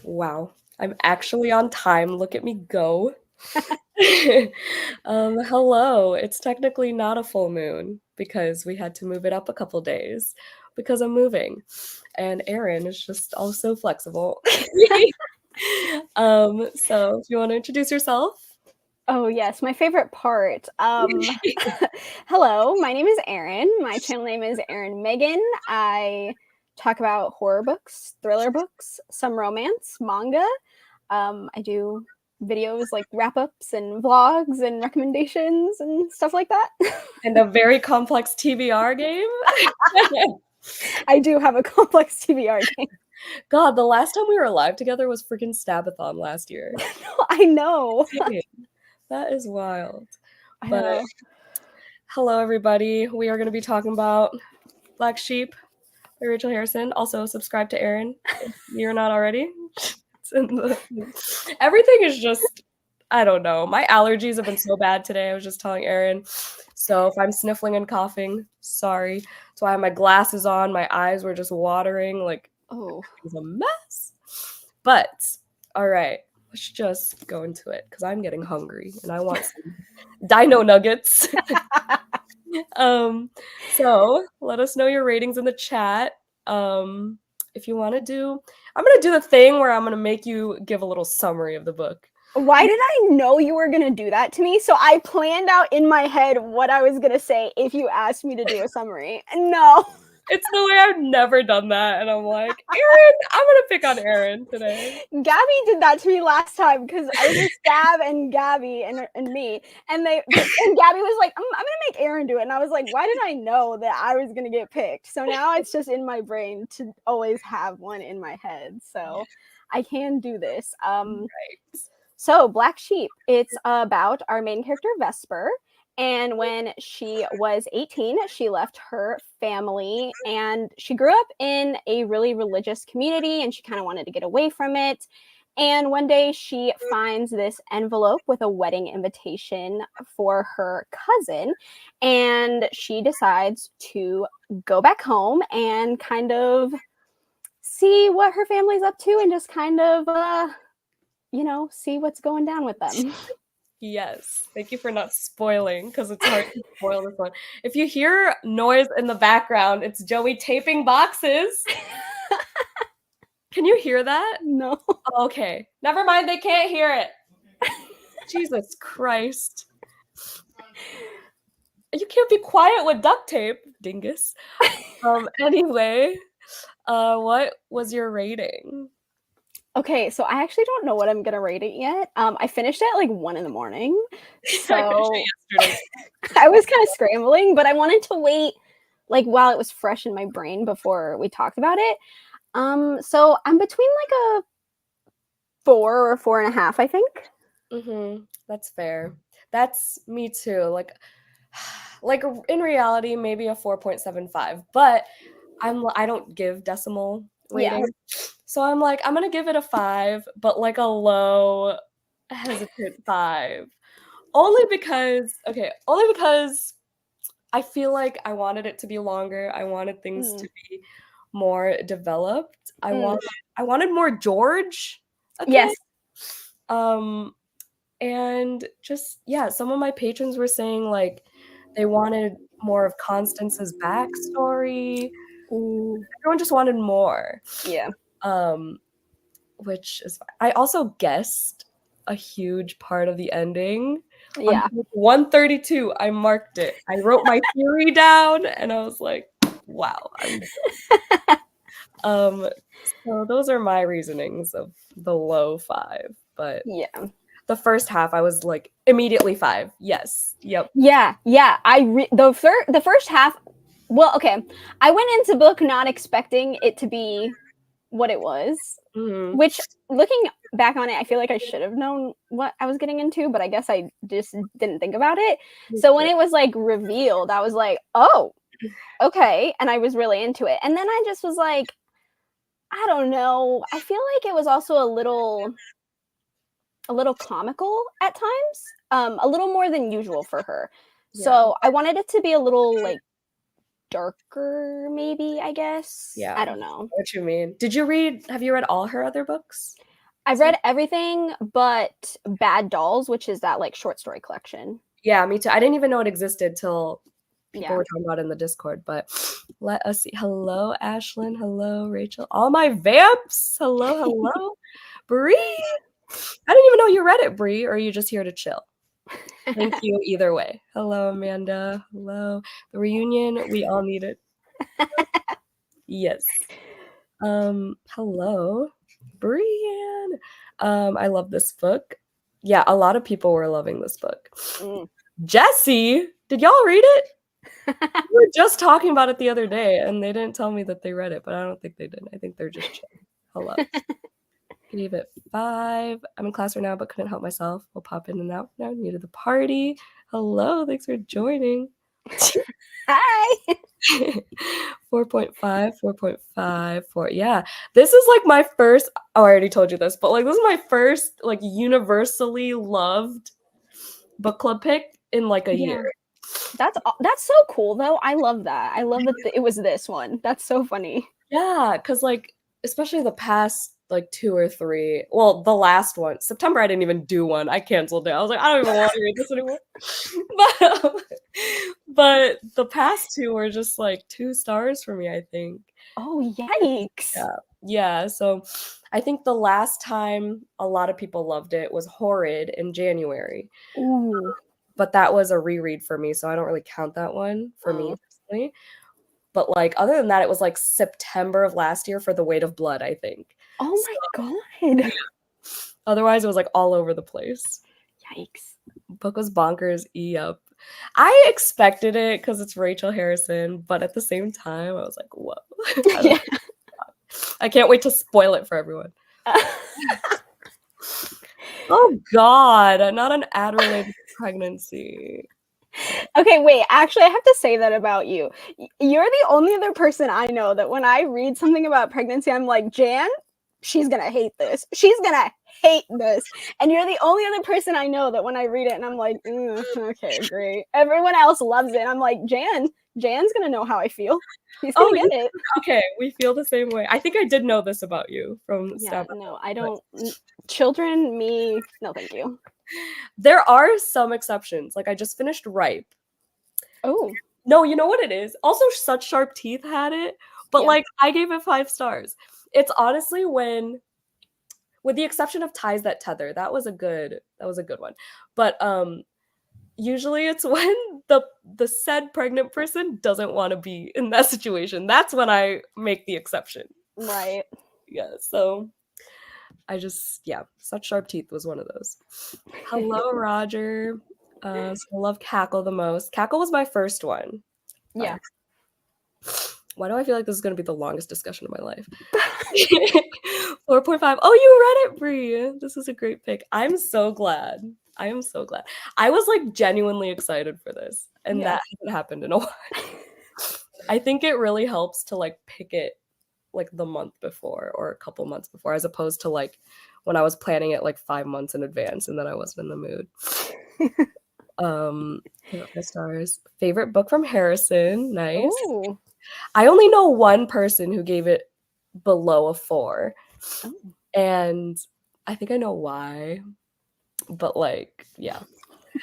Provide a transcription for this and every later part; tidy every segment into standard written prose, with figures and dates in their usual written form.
Wow, I'm actually on time. Look at me go. Hello. It's technically not a full moon because we had to move it up a couple days because I'm moving. And Erin is just also flexible. So if you want to introduce yourself? Oh, yes, my favorite part. Hello, my name is Erin. My channel name is Erin Megan. I talk about horror books, thriller books, some romance, manga. I do videos like wrap-ups and vlogs and recommendations and stuff like that. And a very complex TBR game? I do have a complex TBR game. God, the last time we were live together was freaking Stabathon last year. I know. Dang, that is wild. I But know. hello, everybody. We are going to be talking about Black Sheep by Rachel Harrison. Also, subscribe to Erin if you're not already. Everything is just, I don't know. My allergies have been so bad today. I was just telling Erin. So if I'm sniffling and coughing, sorry. That's why I have my glasses on. My eyes were just watering. Like, Oh, it's a mess. But, all right. Let's just go into it because I'm getting hungry and I want some dino nuggets. So let us know your ratings in the chat. If you want to do, I'm gonna do the thing where I'm gonna make you give a little summary of the book. why did I know you were going to do that to me? So I planned out in my head what I was going to say if you asked me to do a summary. No. It's the way I've never done that, and I'm like, Erin, I'm gonna pick on Erin today. Gabby did that to me last time because I was with Gab and Gabby and me, and Gabby was like, I'm gonna make Erin do it, and I was like, why did I know that I was gonna get picked? So now it's just in my brain to always have one in my head, so I can do this. Right. So Black Sheep, it's about our main character Vesper. And when she was 18, she left her family and she grew up in a really religious community and she kind of wanted to get away from it. And one day she finds this envelope with a wedding invitation for her cousin. And she decides to go back home and kind of see what her family's up to and just kind of, see what's going down with them. Yes. Thank you for not spoiling, because it's hard to spoil this one. If you hear noise in the background, it's Joey taping boxes. Can you hear that? No. Okay. Never mind, they can't hear it. Jesus Christ. You can't be quiet with duct tape, dingus. Anyway, what was your rating? Okay, so I actually don't know what I'm gonna rate it yet. I finished it at like 1 a.m, so Yesterday. I was kind of scrambling, but I wanted to wait like while it was fresh in my brain before we talked about it. So I'm between like a 4 or 4.5, I think. That's fair. That's me too. Like in reality, maybe a 4.75, but I don't give decimal Yeah. ratings. So I'm like, I'm gonna give it a 5, but like a low hesitant 5. Only because I feel like I wanted it to be longer. I wanted things Mm. to be more developed. Mm. I wanted more George, okay? Yes. Um and just yeah, some of my patrons were saying like they wanted more of Constance's backstory. Ooh. Everyone just wanted more. Yeah. Um which is fine. I also guessed a huge part of the ending. On Yeah. page 132, I marked it. I wrote my theory down and I was like, wow. Um, so those are my reasonings of the low 5. But Yeah. the first half, I was like, immediately 5. Yes. Yep. Yeah. The first half. Well, okay. I went into book not expecting it to be what it was, Mhm. which looking back on it, I feel like I should have known what I was getting into, but I guess I just didn't think about it. Me So when too. it was like revealed, I was like, oh, okay. And I was really into it. And then I just was like, I don't know. I feel like it was also a little comical at times, a little more than usual for her. Yeah. So I wanted it to be a little like darker, maybe, I guess. Yeah. I don't know. What you mean? Have you read all her other books? I've read everything but Bad Dolls, which is that like short story collection. Yeah, me too. I didn't even know it existed till people Yeah. were talking about it in the Discord, but let us see. Hello, Ashlyn. Hello, Rachel. All my vamps. Hello, hello. Bree. I didn't even know you read it, Bree, or are you just here to chill? Thank you either way. Hello, Amanda. Hello. The reunion, we all need it. Yes. Hello, Brienne. I love this book. Yeah, a lot of people were loving this book. Jesse, did y'all read it? We were just talking about it the other day, and they didn't tell me that they read it, but I don't think they did. I think they're just chilling. Hello. Gave it 5. I'm in class right now, but couldn't help myself. We'll pop in and out now. New to the party. Hello, thanks for joining. Hi. 4.5, 4.5, 4. Yeah, this is like my first. Oh, I already told you this, but like this is my first like universally loved book club pick in like a year. That's so cool though. I love that. I love that it was this one. That's so funny. Yeah, because like especially the past like 2 or 3. Well, the last one, September, I didn't even do one. I canceled it. I was like, I don't even want to read this anymore. But the past 2 were just like 2 stars for me, I think. Oh, yikes. Yeah. So I think the last time a lot of people loved it was Horrid in January. Ooh. But that was a reread for me, so I don't really count that one for me personally. But like other than that, it was like September of last year for The Weight of Blood, I think. Oh my god. Yeah. Otherwise, it was like all over the place. Yikes. Book was bonkers. Yup. I expected it because it's Rachel Harrison, but at the same time, I was like, whoa. I can't wait to spoil it for everyone. Oh God, not an ad-related pregnancy. Okay, wait. Actually, I have to say that about you. You're the only other person I know that when I read something about pregnancy, I'm like, Jan, she's gonna hate this. She's gonna hate this. And you're the only other person I know that when I read it and I'm like, okay, great. Everyone else loves it. I'm like, Jan's gonna know how I feel. He's gonna get it. Okay, we feel the same way. I think I did know this about you from No, I don't. Children, me, no, thank you. There are some exceptions. Like I just finished Ripe. Oh. No, you know what it is? Also, Such Sharp Teeth had it, but like I gave it 5 stars. It's honestly when, with the exception of Ties That Tether, that was a good one. But usually it's when the said pregnant person doesn't want to be in that situation. That's when I make the exception. Right. Yeah, so I just, Such Sharp Teeth was one of those. Hello, Roger. So I love Cackle the most. Cackle was my first one. Yeah. Why do I feel like this is going to be the longest discussion of my life? 4.5. Oh, you read it, Brie. This is a great pick. I'm so glad. I am so glad. I was like genuinely excited for this, and that hasn't happened in a while. I think it really helps to like pick it like the month before or a couple months before, as opposed to like when I was planning it like 5 months in advance and then I wasn't in the mood. 5 stars. Favorite book from Harrison. Nice. Ooh. I only know one person who gave it below a 4. And I think I know why. But like, yeah.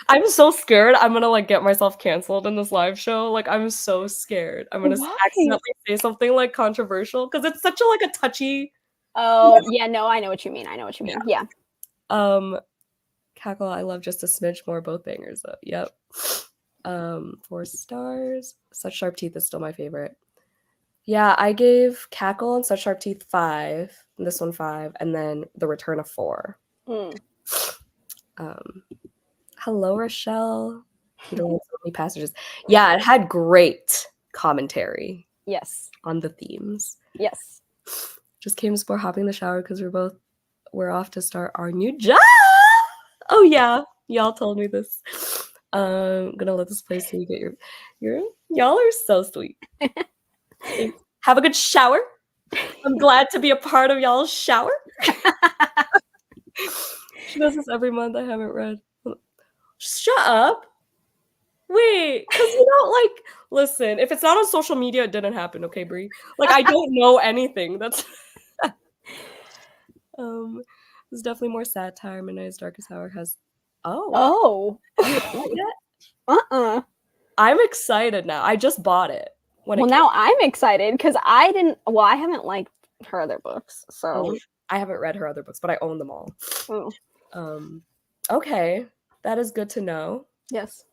I'm so scared I'm gonna like get myself canceled in this live show. Like I'm so scared I'm gonna accidentally say something like controversial because it's such a like a touchy. Oh yeah, no, I know what you mean. Yeah. Cackle, I love just a smidge more, both bangers though. Yep. 4 stars. Such Sharp Teeth is still my favorite. Yeah, I gave Cackle and Such Sharp Teeth 5, and this one 5, and then The Return of 4. Hello, Rochelle. You don't have so many passages. Yeah, it had great commentary. Yes. On the themes. Yes. Just came before hopping in the shower because we're off to start our new job. Oh yeah, y'all told me this. I'm gonna let this play so you get your y'all are so sweet. Have a good shower. I'm glad to be a part of y'all's shower. She does this every month. I haven't read. Shut up. Wait, because you don't like listen, if it's not on social media, it didn't happen, okay, Brie? Like I don't know anything. That's There's definitely more satire. Midnight's Darkest Hour has. Oh. You haven't read it yet? I'm excited now. I just bought it when Well, it came. now I'm excited because I haven't liked her other books, so. I haven't read her other books, but I own them all. Oh. Okay, that is good to know. Yes.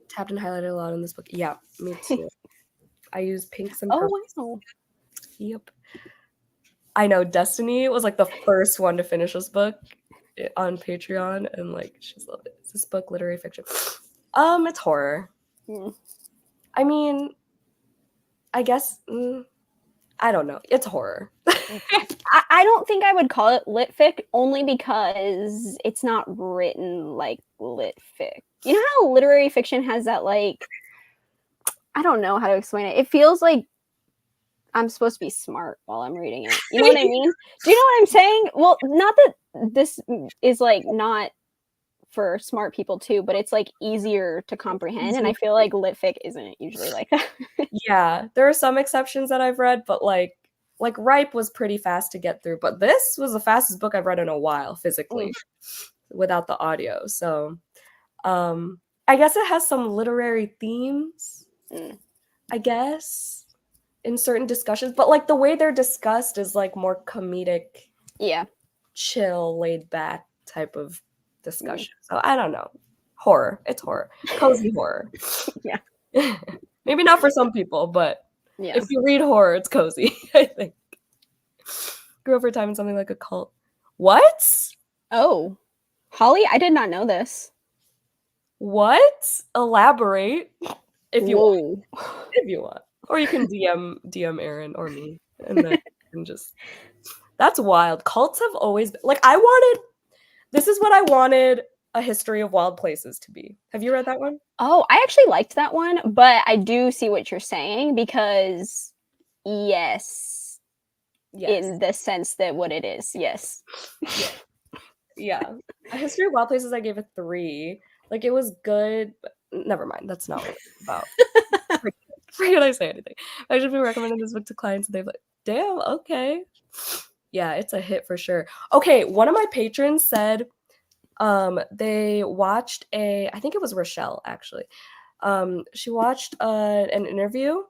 Tapped and highlighted a lot in this book. Yeah, me too. I use pinks and Oh, purples. wow. Yep. I know Destiny was like the first one to finish this book on Patreon, and like she's loved it. Is this book literary fiction? It's horror. I mean, I guess I don't know. It's horror. I don't think I would call it lit fic, only because it's not written like lit fic. You know how literary fiction has that, like, I don't know how to explain it. It feels like I'm supposed to be smart while I'm reading it. You know what I mean? Do you know what I'm saying? Well, not that this is like not for smart people too, but it's like easier to comprehend, and I feel like lit fic isn't usually like that. Yeah, there are some exceptions that I've read, but like Ripe was pretty fast to get through, but this was the fastest book I've read in a while physically without the audio. So I guess it has some literary themes, I guess, in certain discussions, but like the way they're discussed is like more comedic, chill, laid back type of discussion. So I don't know. Horror. It's horror. Cozy horror. Yeah. Maybe not for some people, but if you read horror, it's cozy, I think. Grew up for a time in something like a cult. What? Oh. Holly, I did not know this. What? Elaborate if you want. Whoa. If you want. Or you can DM Erin or me. And then you can just that's wild. Cults have always been like this is what I wanted A History of Wild Places to be. Have you read that one? Oh, I actually liked that one, but I do see what you're saying because yes. In the sense that what it is, yes. Yeah. A History of Wild Places, I gave a 3. Like, it was good, but never mind. That's not what it's about. Forget I say anything. I should be recommending this book to clients, and they're like, damn, okay. Yeah, it's a hit for sure. Okay, one of my patrons said they watched I think it was Rochelle, actually. She watched an interview,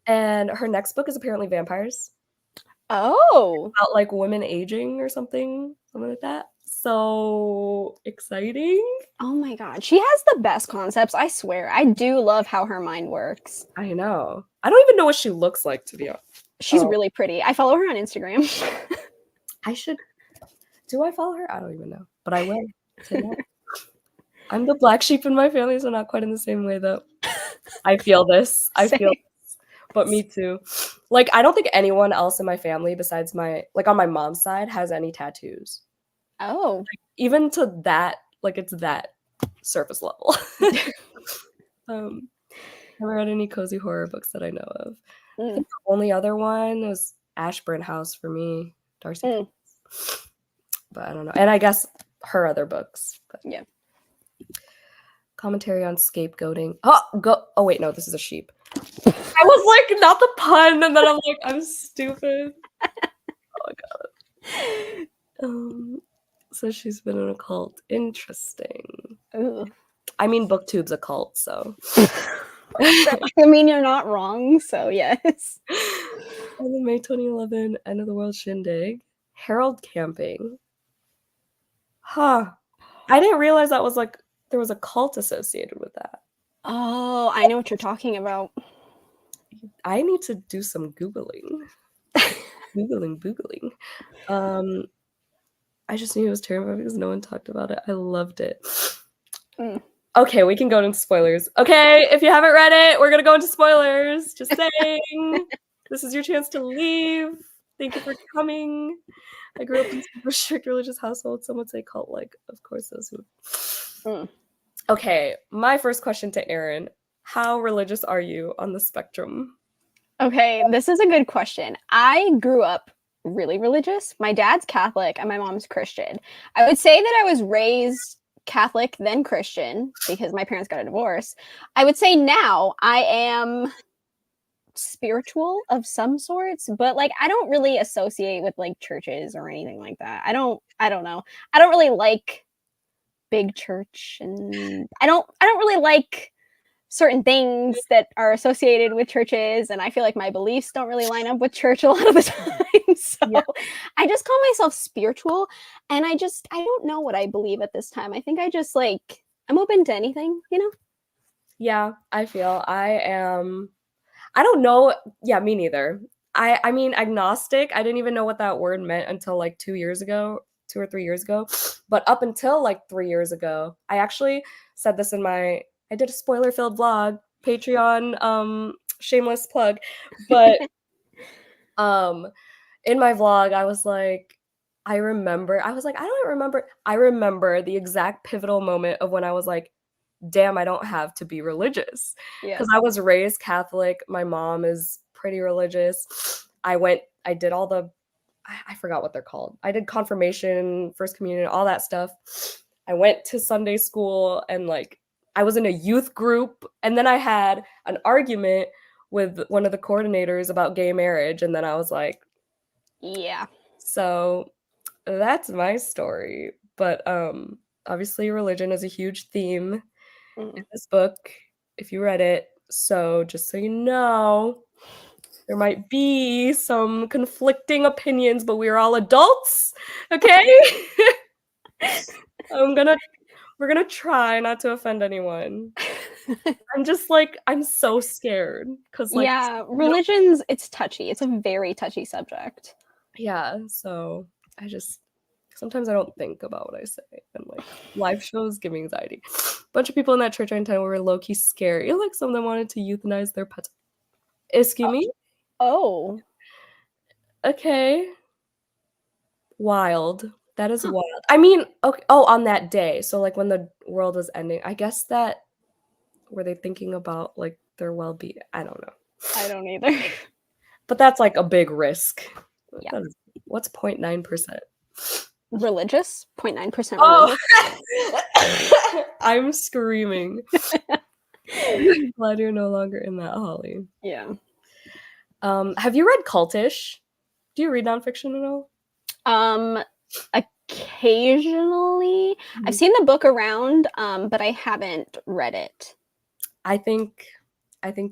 and her next book is apparently vampires. Oh. About like women aging or something like that. So exciting. Oh my god. She has the best concepts, I swear. I do love how her mind works. I know. I don't even know what she looks like, to be honest. She's really pretty. I follow her on Instagram. I should. Do I follow her? I don't even know. But I will. I'm the black sheep in my family, so not quite in the same way, though. I feel this. I feel this. But me too. Like, I don't think anyone else in my family besides on my mom's side has any tattoos. Oh. Like, even to that, like, it's that surface level. Never read any cozy horror books that I know of. I think the only other one was Ashburn House for me, Darcy. But I don't know. And I guess her other books. But. Yeah. Commentary on scapegoating. Oh wait, no, this is a sheep. I was like, not the pun, and then I'm like, I'm stupid. Oh my god. So she's been in a cult. Interesting. Ooh. I mean, BookTube's a cult, so. I mean, you're not wrong, so yes. And the May 2011 End of the World Shindig. Herald Camping. Huh. I didn't realize that was like, there was a cult associated with that. Oh, I know what you're talking about. I need to do some Googling. Googling. I just knew it was terrible because no one talked about it. I loved it. Okay, we can go into spoilers. Okay, if you haven't read it, we're going to go into spoilers. Just saying. This is your chance to leave. Thank you for coming. I grew up in a super strict religious household. Some would say cult-like. Of course, those who... Okay, my first question to Erin. How religious are you on the spectrum? Okay, this is a good question. I grew up really religious. My dad's Catholic and my mom's Christian. I would say that I was raised Catholic, then Christian, because my parents got a divorce. I would say now I am spiritual of some sorts, but like I don't really associate with like churches or anything like that. I don't know. I don't really like big church, and I don't really like certain things that are associated with churches, and I feel like my beliefs don't really line up with church a lot of the time. So Yeah. I just call myself spiritual, and I don't know what I believe at this time. I think I just like I'm open to anything, you know? Yeah, I feel I don't know. Yeah, me neither. I mean agnostic. I didn't even know what that word meant until like 2 years ago, 2 or 3 years ago. But up until like 3 years ago, I actually said this in my I did a spoiler filled vlog, Patreon, shameless plug. But um in my vlog, I was like, I remember the exact pivotal moment of when I was like, damn, I don't have to be religious. Yeah. Because I was raised Catholic. My mom is pretty religious. I did all I forgot what they're called. I did confirmation, first communion, all that stuff. I went to Sunday school and like I was in a youth group. And then I had an argument with one of the coordinators about gay marriage. And then I was like, Yeah. so that's my story. But obviously religion is a huge theme in this book if you read it. So just so you know, there might be some conflicting opinions, but we're all adults, okay? We're gonna try not to offend anyone. I'm just like I'm so scared because like Yeah, religions, it's touchy. It's a very touchy subject. yeah, so I just sometimes I don't think about what I say, and like live shows give me anxiety. A bunch of people in that church I attended were low key scary. Like some of them wanted to euthanize their pets. Excuse me? Oh. Okay. Wild. That is wild. I mean, okay. Oh, on that day. So like when the world was ending, I guess that were they thinking about like their well-being? I don't know. I don't either. But that's like a big risk. Yeah. What's 0.9%? Religious? 0.9% Oh, religious. I'm screaming. I'm glad you're no longer in that, Holly. Yeah. Have you read Cultish? Do you read nonfiction at all? Occasionally. I've seen the book around, but I haven't read it. I think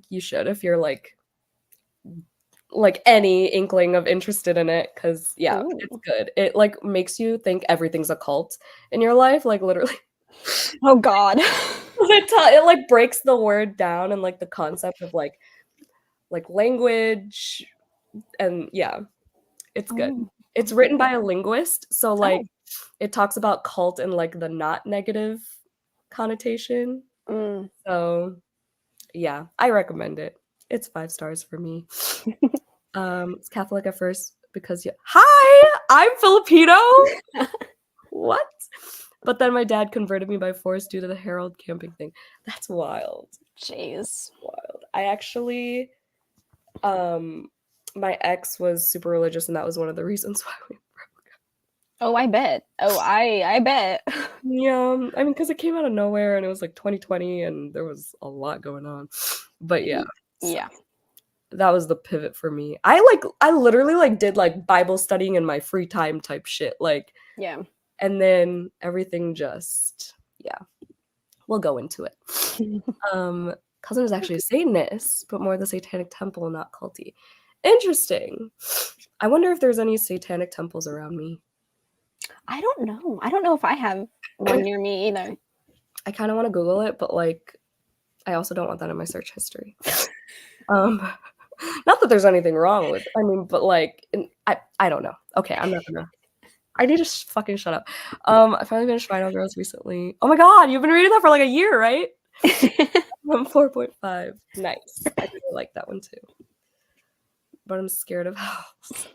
you should if you're like any inkling of interested in it, because yeah, Ooh. it's good. It like makes you think everything's a cult in your life, like literally. Oh God. It like breaks the word down and like the concept of like language, and yeah, it's good. Oh. It's written by a linguist, so like it talks about cult in like the not negative connotation. So yeah, I recommend it. It's 5 stars for me. It's Catholic at first because hi, I'm Filipino. What? But then my dad converted me by force due to the Herald camping thing. That's wild. Jeez. Wild. I actually, my ex was super religious, and that was one of the reasons why we broke up. Oh, I bet. Oh, I bet. Yeah, I mean, because it came out of nowhere, and it was like 2020, and there was a lot going on. But yeah. Yeah. That was the pivot for me. I literally like did like Bible studying in my free time type shit. Like, yeah. And then everything just, yeah, we'll go into it. Cousin was actually a Satanist, but more the Satanic Temple, not culty. Interesting. I wonder if there's any Satanic temples around me. I don't know. I don't know if I have one near me either. I kind of want to Google it, but like, I also don't want that in my search history. Not that there's anything wrong with, I mean, but like, I don't know. Okay, I'm not gonna. I need to fucking shut up. I finally finished Final Girls recently. Oh my god, you've been reading that for like a year, right? I'm 4.5. Nice. I really like that one too. But I'm scared of house.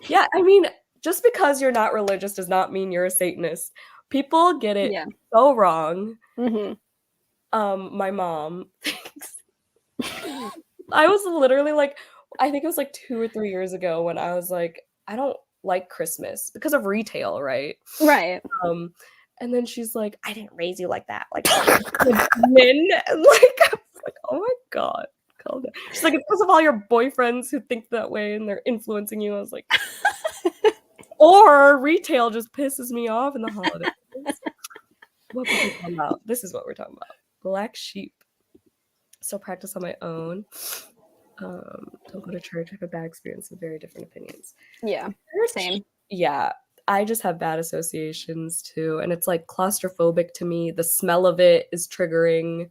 Yeah, I mean, just because you're not religious does not mean you're a Satanist. People get it so wrong. My mom thinks. I was literally like, I think it was like 2 or 3 years ago when I was like, I don't like Christmas because of retail, right? Right. And then she's like, I didn't raise you like that. Like, men. And like, I was like, oh my god. calm down. She's like, it's because of all your boyfriends who think that way and they're influencing you. I was like, or retail just pisses me off in the holidays. What are we talking about? This is what we're talking about. Black sheep. Still practice on my own. Don't go to church. I have a bad experience with very different opinions. Yeah, same. Yeah, I just have bad associations too, and it's like claustrophobic to me. The smell of it is triggering.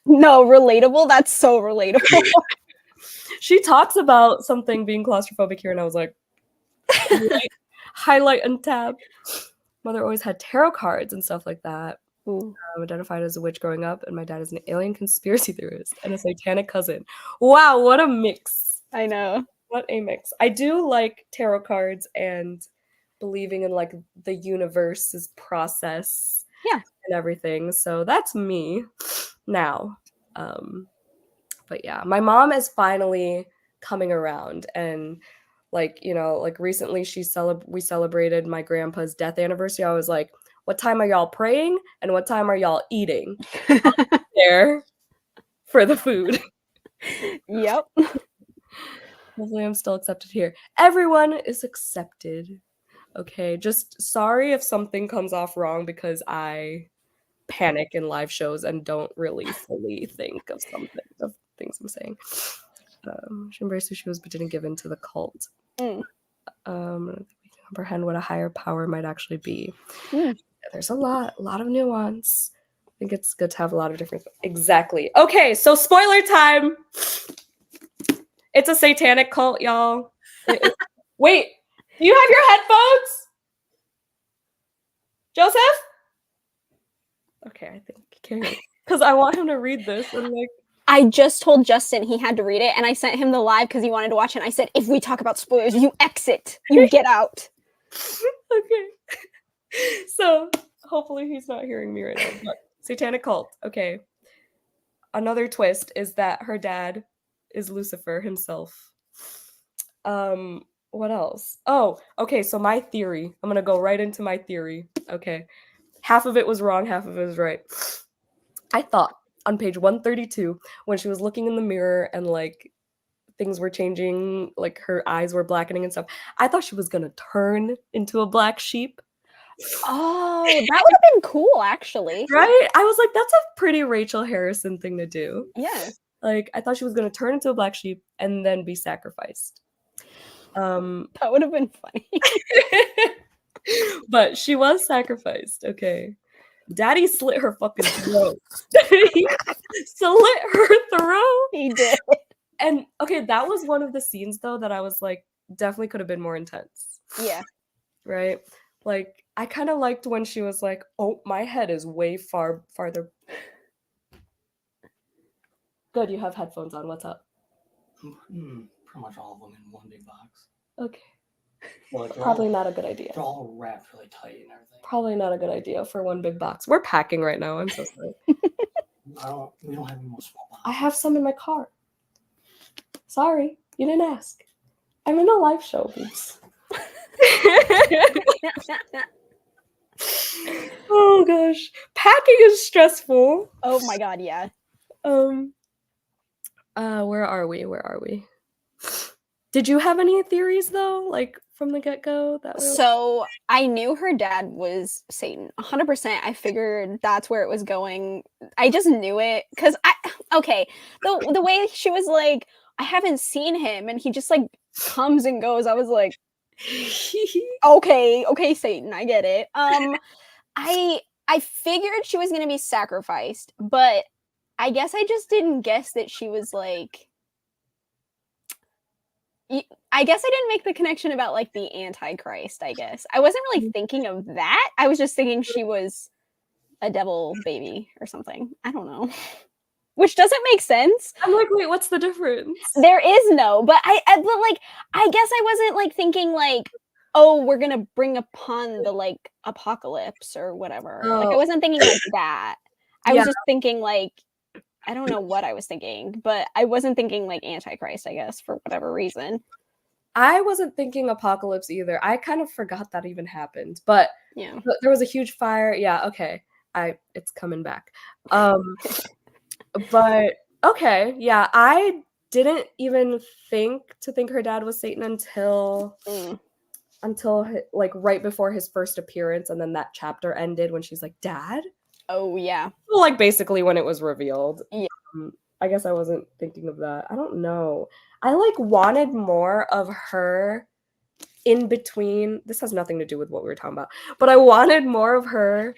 No, relatable. That's so relatable. She talks about something being claustrophobic here, and I was like, highlight and tab. Mother always had tarot cards and stuff like that. Identified as a witch growing up, and my dad is an alien conspiracy theorist and a satanic cousin. Wow, what a mix. I know. What a mix. I do like tarot cards and believing in like the universe's process and everything. So that's me now. But yeah, my mom is finally coming around, and like, you know, like recently we celebrated my grandpa's death anniversary. I was like, what time are y'all praying and what time are y'all eating? There for the food. Yep. Hopefully I'm still accepted here. Everyone is accepted. Okay, just sorry if something comes off wrong because I panic in live shows and don't really fully think of things I'm saying. She embraced who she was but didn't give in to the cult. I think we can comprehend what a higher power might actually be. There's a lot of nuance. I think it's good to have a lot of different. Exactly. Okay, so spoiler time. It's a satanic cult, y'all. Wait, do you have your headphones? Joseph? Okay, I think because I want him to read this and like. I just told Justin he had to read it, and I sent him the live because he wanted to watch it. And I said, if we talk about spoilers, you exit. You get out. Okay. So hopefully he's not hearing me right now. But satanic cult. Okay. Another twist is that her dad is Lucifer himself. What else? Oh, okay. So my theory. I'm gonna go right into my theory. Okay. Half of it was wrong, half of it was right. I thought on page 132, when she was looking in the mirror and like things were changing, like her eyes were blackening and stuff, I thought she was gonna turn into a black sheep. Oh, that would have been cool, actually. Right? I was like, that's a pretty Rachel Harrison thing to do. Yeah. Like, I thought she was gonna turn into a black sheep and then be sacrificed. That would have been funny. But she was sacrificed. Okay. Daddy slit her fucking throat. He slit her throat. He did. And okay, that was one of the scenes though that I was like, definitely could have been more intense. Yeah. Right? Like, I kind of liked when she was like, oh, my head is way farther. Good, you have headphones on. What's up? Pretty much all of them in one big box. Okay. Well, Probably not a good idea. They're all wrapped really tight and everything. Probably not a good idea for one big box. We're packing right now. I'm so sorry. We don't have any more small boxes. I have some in my car. Sorry, you didn't ask. I'm in a live show, please. Oh gosh, packing is stressful. Oh my god, yeah. Where are we? Did you have any theories though, like from the get-go? So I knew her dad was Satan, 100%. I figured that's where it was going. I just knew it because the way she was like, I haven't seen him, and he just like comes and goes. I was like, okay, Satan, I get it. I figured she was gonna be sacrificed, but I guess I just didn't guess that she was like. I guess I didn't make the connection about like the Antichrist. I guess I wasn't really thinking of that. I was just thinking she was a devil baby or something. I don't know. Which doesn't make sense. I'm like, wait, what's the difference? There is no, but I guess I wasn't like thinking like, oh, we're gonna bring upon the like apocalypse or whatever. Oh. Like I wasn't thinking like that. I was just thinking like, I don't know what I was thinking, but I wasn't thinking like Antichrist, I guess, for whatever reason. I wasn't thinking apocalypse either. I kind of forgot that even happened, but yeah, there was a huge fire. Yeah, okay. It's coming back. But Okay, yeah, I didn't even think her dad was Satan until like right before his first appearance, and then that chapter ended when she's like, "Dad?" Oh yeah. Well, like basically when it was revealed. Yeah. I guess I wasn't thinking of that. I don't know. I like wanted more of her in between. This has nothing to do with what we were talking about, but I wanted more of her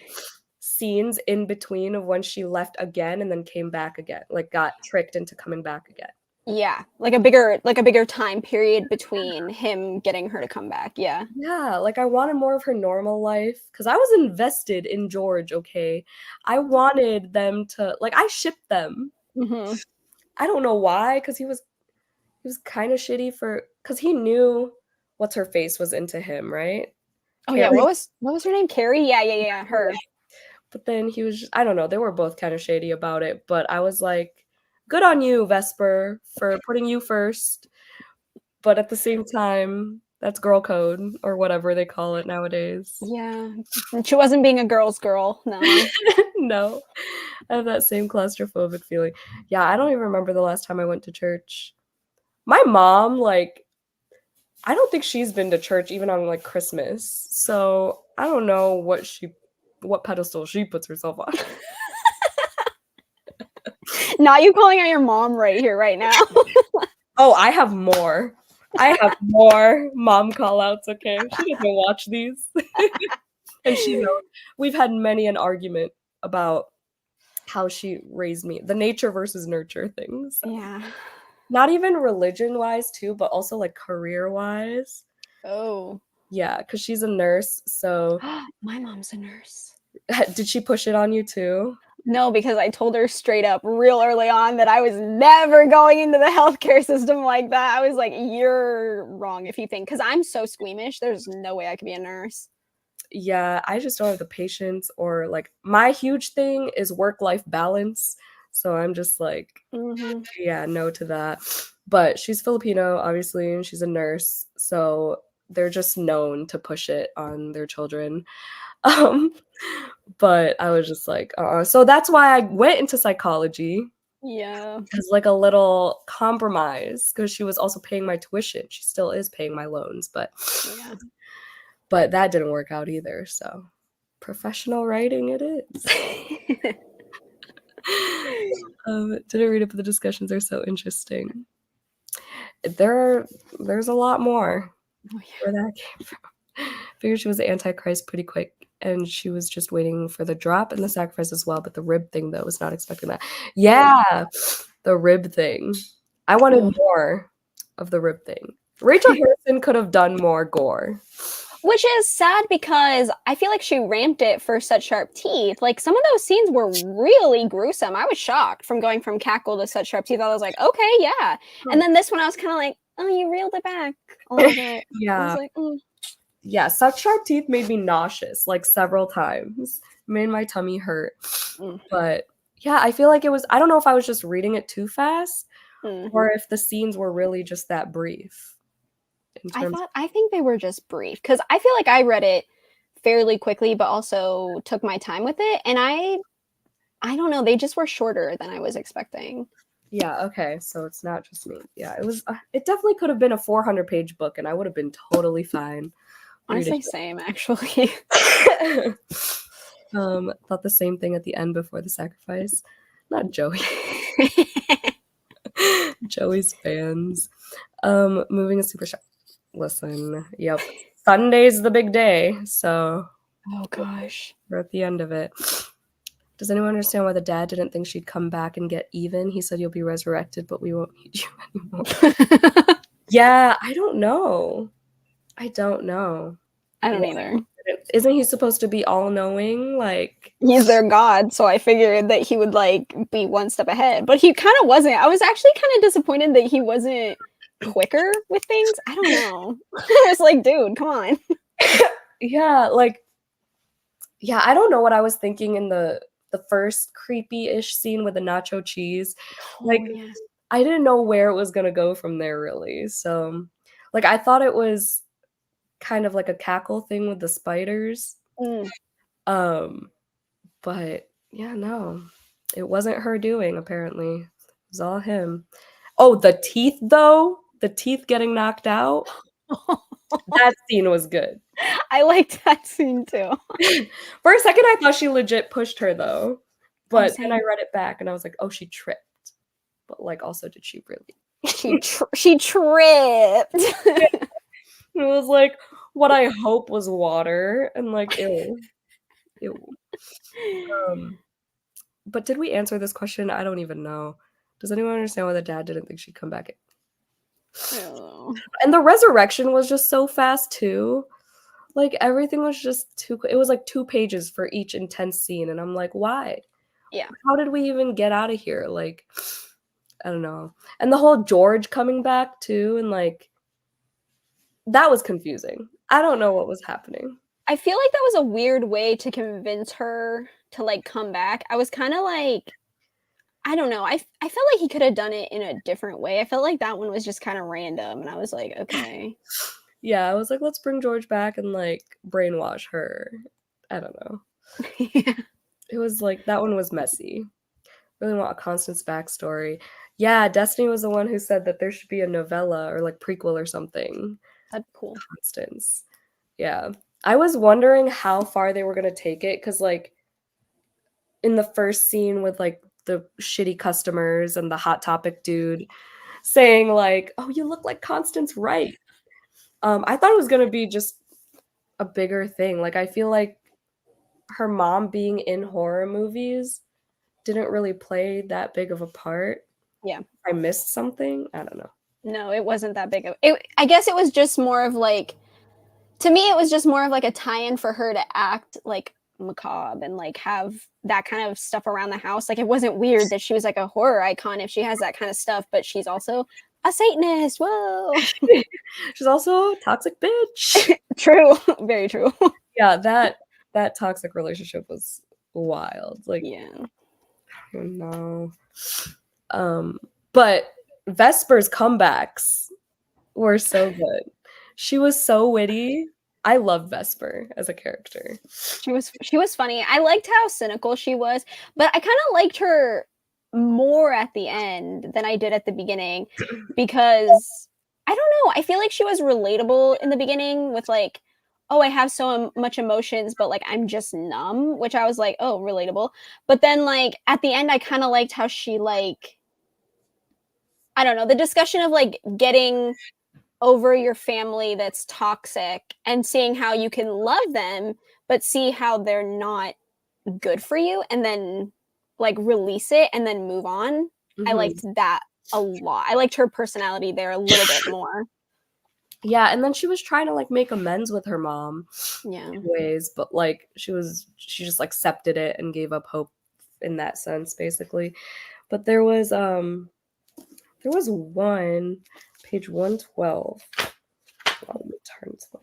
scenes in between of when she left again and then came back again, like got tricked into coming back again. Yeah, like a bigger time period between him getting her to come back. Yeah. Yeah, like I wanted more of her normal life because I was invested in George, okay? I wanted them to like I shipped them. Mm-hmm. I don't know why, because he was kind of shitty for because he knew what's her face was into him, right? Oh yeah, Carrie. what was her name? Carrie? Yeah, her. But then he was just, I don't know, they were both kind of shady about it, but I was like, good on you, Vesper, for putting you first. But at the same time, that's girl code or whatever they call it nowadays. Yeah. And she wasn't being a girl's girl, no. No. I have that same claustrophobic feeling. Yeah, I don't even remember the last time I went to church. My mom, like, I don't think she's been to church even on like Christmas. So I don't know what pedestal she puts herself on. Not you calling out your mom right here, right now. Oh, I have more. I have more mom call outs, okay? She doesn't watch these. And she knows. We've had many an argument about how she raised me. The nature versus nurture things. Yeah. Not even religion wise too, but also like career wise. Oh. Yeah, because she's a nurse. So My mom's a nurse. did she push it on you too? No, because I told her straight up real early on that I was never going into the healthcare system like that. I was like, you're wrong if you think, because I'm so squeamish, there's no way I could be a nurse. Yeah, I just don't have the patience or like my huge thing is work-life balance. So I'm just like, yeah, no to that. But she's Filipino, obviously, and she's a nurse. So they're just known to push it on their children. Um, but I was just like, So that's why I went into psychology Yeah. as like a little compromise because she was also paying my tuition. She still is paying my loans, Yeah. but that didn't work out either. So professional writing it is. Didn't read it, but the discussions are so interesting. There's a lot more where that came from. Figured she was the Antichrist pretty quick, and she was just waiting for the drop and the sacrifice as well. But the rib thing, though, was not expecting that. Yeah, the rib thing. I wanted more of the rib thing. Rachel Harrison could have done more gore. Which is sad because I feel like she ramped it for such sharp teeth. Like some of those scenes were really gruesome. I was shocked from going from cackle to such sharp teeth. I was like, okay, yeah. And then this one, I was kind of like, oh, you reeled it back a little bit. Yeah. I was like, Yeah, such sharp teeth made me nauseous like several times. Made my tummy hurt. But yeah, I feel like it was, I don't know if I was just reading it too fast or if the scenes were really just that brief. I think they were just brief because I feel like I read it fairly quickly, but also took my time with it. And I don't know, they just were shorter than I was expecting. Yeah, okay, so it's not just me. Yeah, it was, it definitely could have been a 400-page book and I would have been totally fine. Honestly, same, actually. Thought the same thing at the end before the sacrifice. Not Joey. Joey's fans. Moving a super shot. Listen, yep. Sunday's the big day, so oh gosh. we're at the end of it. Does anyone understand why the dad didn't think she'd come back and get even? He said you'll be resurrected, but we won't need you anymore. Yeah, I don't know. I don't either. Isn't he supposed to be all-knowing? Like he's their god, so I figured that he would like be one step ahead. But he kind of wasn't. I was actually kind of disappointed that he wasn't quicker with things. I don't know. I was like, dude, come on. Yeah, like yeah, I don't know what I was thinking in the first creepy-ish scene with the nacho cheese. Like I didn't know where it was gonna go from there really. So like I thought it was kind of like a cackle thing with the spiders. But yeah, no. It wasn't her doing apparently. It was all him. Oh, the teeth though, the teeth getting knocked out. That scene was good. I liked that scene too. For a second, I thought she legit pushed her though, but then I same. read it back and I was like, oh, she tripped. But like, also, did she really? She tripped. It was like what I hope was water, and like, ew, ew. But did we answer this question? I don't even know. Does anyone understand why the dad didn't think she'd come back? I don't know. And the resurrection was just so fast too. Like everything was just too. It was like 2 pages for each intense scene, and I'm like, why? Yeah. How did we even get out of here? Like, I don't know. And the whole George coming back too, and like, that was confusing. I don't know what was happening. I feel like that was a weird way to convince her to like come back. I was kind of like, I don't know. I felt like he could have done it in a different way. I felt like that one was just kind of random, and I was like, okay. Yeah, I was like, let's bring George back and like brainwash her. I don't know. Yeah. It was like that one was messy. Really want a Constance backstory. Yeah, Destiny was the one who said that there should be a novella or like prequel or something. That'd be cool. Constance. Yeah. I was wondering how far they were gonna take it, because like in the first scene with like the shitty customers and the Hot Topic dude saying like, "Oh, you look like Constance Wright." I thought it was gonna be just a bigger thing. Like I feel like her mom being in horror movies didn't really play that big of a part. Yeah. I missed something. I don't know. No, it wasn't that big of it. I guess it was just more of like, to me, it was just more of like a tie-in for her to act like macabre and like have that kind of stuff around the house. Like it wasn't weird that she was like a horror icon if she has that kind of stuff, but she's also a Satanist. Whoa. She's also a toxic bitch. True. Very true. Yeah, that toxic relationship was wild. Like, Yeah. I don't know. But Vesper's comebacks were so good. She was so witty. I love Vesper as a character. She was funny. I liked how cynical she was, but I kind of liked her more at the end than I did at the beginning, because I don't know, I feel like she was relatable in the beginning with like, oh, I have so much emotions, but like I'm just numb, which I was like, oh, relatable. But then like at the end I kind of liked how she like, I don't know, the discussion of like getting over your family that's toxic and seeing how you can love them but see how they're not good for you, and then like release it and then move on. I liked that a lot. I liked her personality there a little bit more. Yeah, and then she was trying to like make amends with her mom Yeah. in ways, but like she just like accepted it and gave up hope in that sense, basically. But there was one, page 112. Let me turn to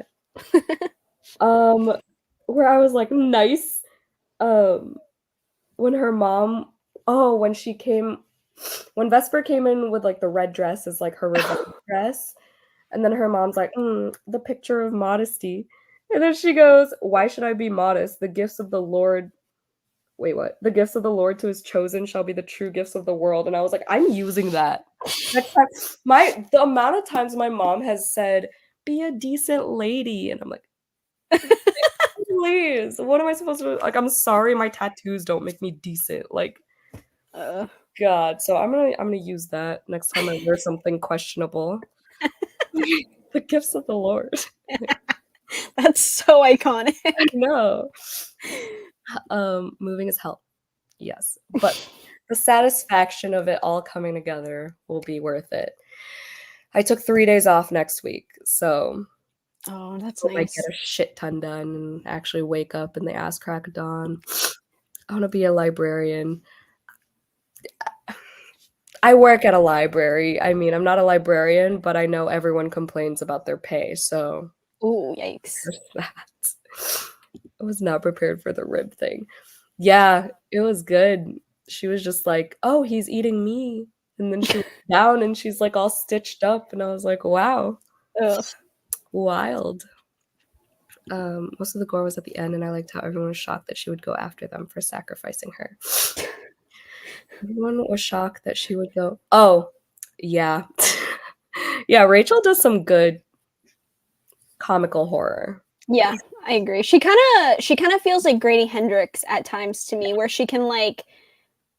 it. Where I was like, nice. When her mom, when Vesper came in with like the red dress as like her revenge dress, and then her mom's like, the picture of modesty. And then she goes, why should I be modest? The gifts of the Lord. Wait, what? The gifts of the Lord to his chosen shall be the true gifts of the world. And I was like, I'm using that. Next time, the amount of times my mom has said, be a decent lady. And I'm like, please, what am I supposed to do? Like, I'm sorry, my tattoos don't make me decent. Like, God. So I'm gonna use that next time I wear something questionable. The gifts of the Lord. That's so iconic. No. Moving is hell. Yes. But the satisfaction of it all coming together will be worth it. I took 3 days off next week, so Oh, that's I might nice. get a shit ton done and actually wake up in the ass crack of dawn. I want to be a librarian. I work at a library. I mean, I'm not a librarian, but I know everyone complains about their pay, so Ooh, yikes. there's that. I was not prepared for the rib thing. Yeah, it was good. She was just like, "Oh, he's eating me." And then she went down and she's like all stitched up, and I was like, "Wow, Ugh. wild." Most of the gore was at the end, and I liked how everyone was shocked that she would go after them for sacrificing her. Everyone was shocked that she would go, oh, yeah. Yeah, Rachel does some good comical horror. Yeah, I agree. She kind of feels like Grady Hendrix at times to me, where she can like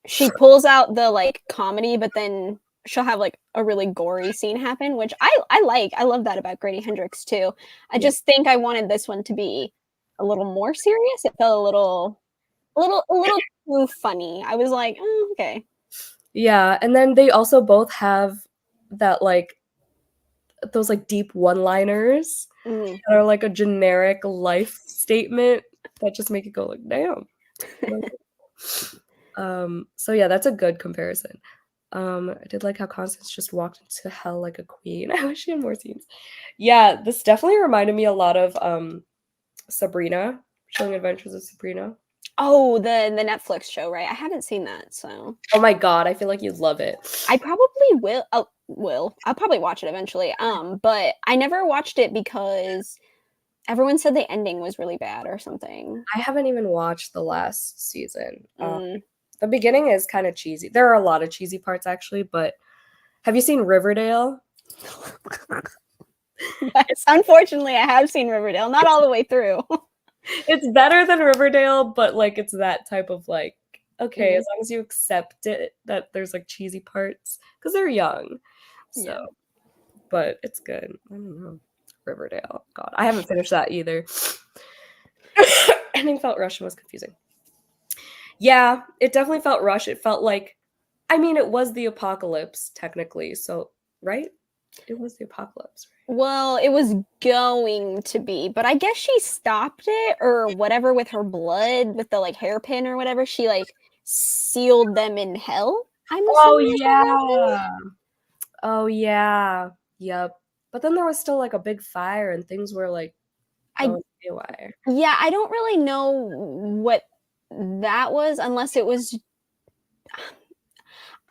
she pulls out the like comedy, but then she'll have like a really gory scene happen, which I like. I love that about Grady Hendrix too. I Yeah. just think I wanted this one to be a little more serious. It felt a little too funny. I was like, okay. Yeah, and then they also both have that, like those, like, deep one-liners Mm. that are, like, a generic life statement that just make you go like, "Damn." So yeah, that's a good comparison. I did like how Constance just walked into hell like a queen. I wish she had more scenes. Yeah, this definitely reminded me a lot of, Sabrina, Chilling Adventures of Sabrina. Oh, the Netflix show, right? I haven't seen that, so Oh my god, I feel like you'd love it. I probably will. Oh, will. I'll probably watch it eventually. But I never watched it because everyone said the ending was really bad or something. I haven't even watched the last season. Mm. The beginning is kinda cheesy. There are a lot of cheesy parts actually, but have you seen Riverdale? Yes, unfortunately, I have seen Riverdale, not all the way through. It's better than Riverdale, but, like, it's that type of, like, okay, Mhm. as long as you accept it, that there's, like, cheesy parts, because 'cause they're young, so Yeah. but it's good. I don't know. Riverdale, god, I haven't finished that either. Ending felt rushed and was confusing. Yeah, it definitely felt rushed, it felt like I mean, it was the apocalypse, technically, so right? It was the apocalypse, Well, it was going to be, but I guess she stopped it or whatever with her blood, with the like hairpin or whatever. She like sealed them in hell. I'm Oh, assuming is what happened. yeah. Oh, yeah. Yep. But then there was still, like, a big fire and things were, like, I going haywire. Yeah, I don't really know what that was unless it was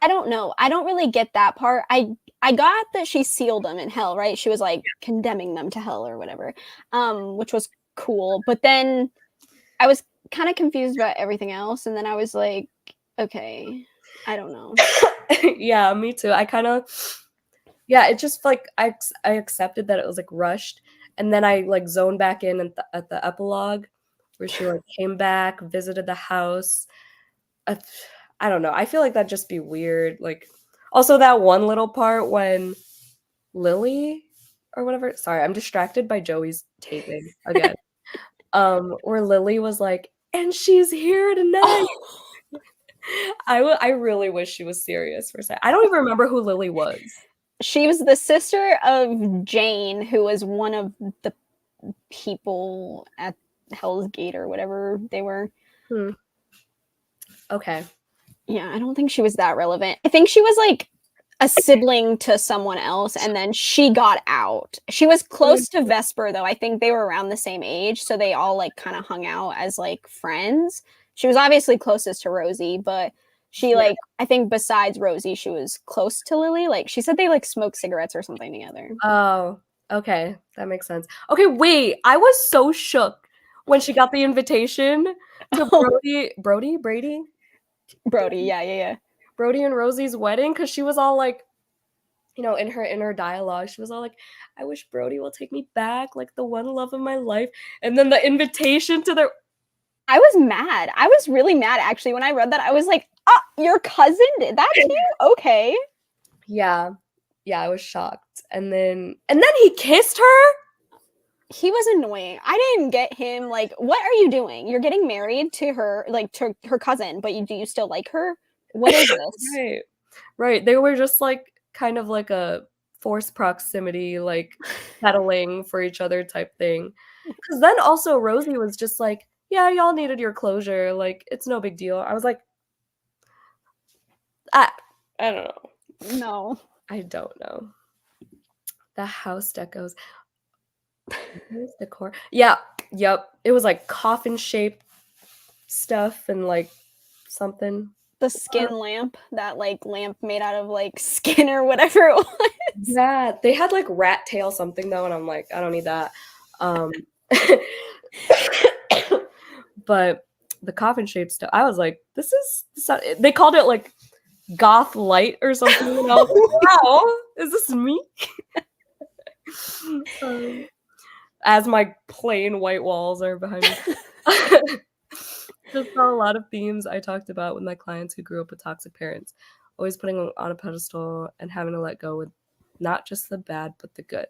I don't know. I don't really get that part. I got that she sealed them in hell, right? She was like condemning them to hell or whatever. Which was cool. But then I was kind of confused about everything else and then I was like, okay, I don't know. Yeah, me too. I kinda yeah, it just, like, I accepted that it was, like, rushed, and then I, like, zoned back in at the epilogue where she, like, came back, visited the house. Uh, I don't know, I feel like that'd just be weird, like also that one little part when Lily or whatever sorry, I'm distracted by Joey's taping again. Where Lily was like, "And she's here tonight." Oh, I really wish she was serious for a sec I don't even remember who Lily was. she was the sister of Jane, who was one of the people at Hell's Gate or whatever they were. Hmm, okay. Yeah, I don't think she was that relevant. I think she was like a sibling to someone else and then she got out. She was close to Vesper though. I think they were around the same age, so they all like kind of hung out as like friends. She was obviously closest to Rosie, but she Yeah. like I think besides Rosie, she was close to Lily. Like she said they like smoked cigarettes or something together. Oh, okay, that makes sense. Okay, wait, I was so shook when she got the invitation to Brady? Brody, yeah. Brody and Rosie's wedding because she was all like, you know, in her dialogue, she was all like, "I wish Brody will take me back, like the one love of my life." And then the invitation to their I was mad. I was really mad actually when I read that. I was like, "Ah, your cousin did that to you? Okay." yeah, yeah, I was shocked. And then he kissed her? He was annoying. I didn't get him. Like, what are you doing? You're getting married to her, like to her cousin, but do you still like her? What is this? Right. Right, they were just, like, kind of like a forced proximity, like, settling for each other type thing. Because then also Rosie was just like, "Yeah, y'all needed your closure, like, it's no big deal." I was like, "I I don't know. No. I don't know." The house decos. Where's decor? Yeah, yep, it was, like, coffin-shaped stuff and, like, something. The skin lamp, that like lamp made out of like skin or whatever it was. Yeah, they had, like, rat tail something, though, and I'm like, "I don't need that." Um, but the coffin-shaped stuff I was like, "This is" they called it, like, goth light or something. And I was like, wow, is this me? As my plain white walls are behind me. Just saw a lot of themes I talked about with my clients who grew up with toxic parents, always putting on a pedestal and having to let go with not just the bad, but the good.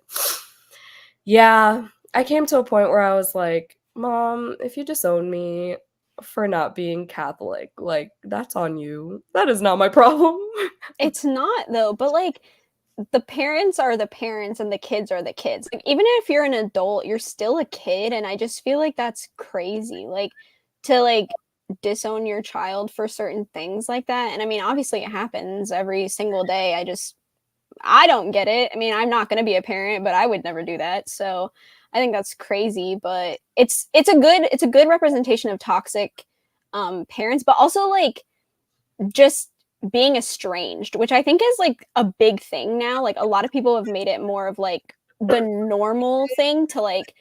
Yeah, I came to a point where I was like, Mom, if you disown me for not being Catholic, like, that's on you. That is not my problem. It's not, though, but, like, the parents are the parents and the kids are the kids. Like, even if you're an adult, you're still a kid, and I just feel like that's crazy, like, to, like, disown your child for certain things like that, and, I mean, obviously, it happens every single day. I don't get it. I mean, I'm not gonna be a parent, but I would never do that, so I think that's crazy, but it's a good representation of toxic, parents, but also, like, just being estranged, which I think is like a big thing now. Like a lot of people have made it more of like the normal thing to like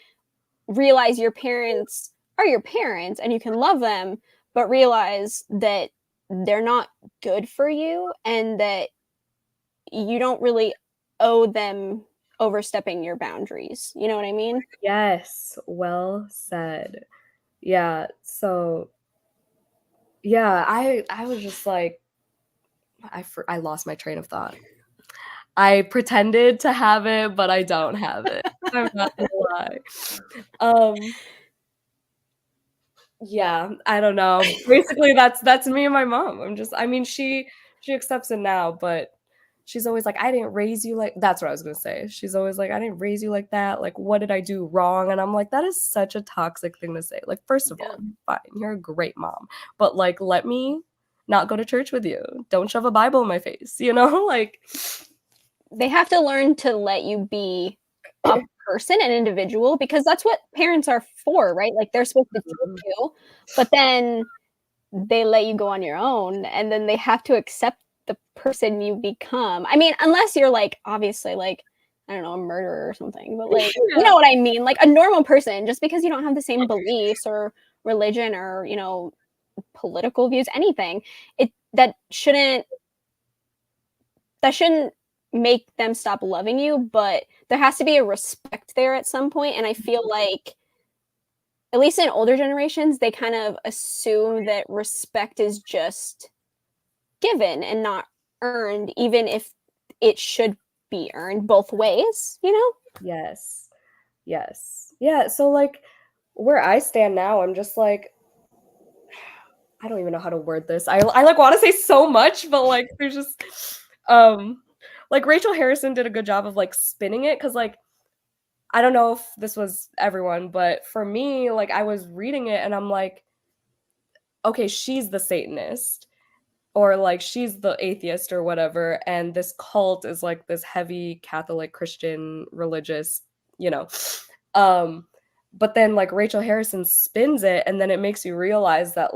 realize your parents are your parents and you can love them, but realize that they're not good for you and that you don't really owe them overstepping your boundaries. You know what I mean? Yes, well said. Yeah, so yeah, I was just like I lost my train of thought. I pretended to have it, but I don't have it. I'm not gonna lie. Um, yeah, I don't know. Basically, that's me and my mom. I mean, she accepts it now, but she's always like, "I didn't raise you like." That's what I was gonna say. She's always like, "I didn't raise you like that. Like, what did I do wrong?" And I'm like, "That is such a toxic thing to say. Like, first of all, fine, you're a great mom, but like, let me not go to church with you. Don't shove a Bible in my face, you know?" Like, They have to learn to let you be a person, an individual, because that's what parents are for, right? Like they're supposed to teach you, but then they let you go on your own and then they have to accept the person you become. I mean, unless you're like obviously like I don't know, a murderer or something, but like you yeah. know what I mean? Like a normal person, just because you don't have the same beliefs or religion or, you know, political views, anything, it that shouldn't make them stop loving you, but there has to be a respect there at some point, and I feel like at least in older generations, they kind of assume that respect is just given and not earned, even if it should be earned both ways, you know? Yes. Yes. Yeah, so, like, where I stand now, I'm just like I don't even know how to word this. I like, wanna say so much, but, like, there's just, um like, Rachel Harrison did a good job of, like, spinning it because like, I don't know if this was everyone, but for me, like, I was reading it and I'm like, "Okay, she's the Satanist," or, like, "She's the atheist," or whatever, and this cult is, like, this heavy Catholic Christian religious, you know, um, but then, like, Rachel Harrison spins it, and then it makes you realize that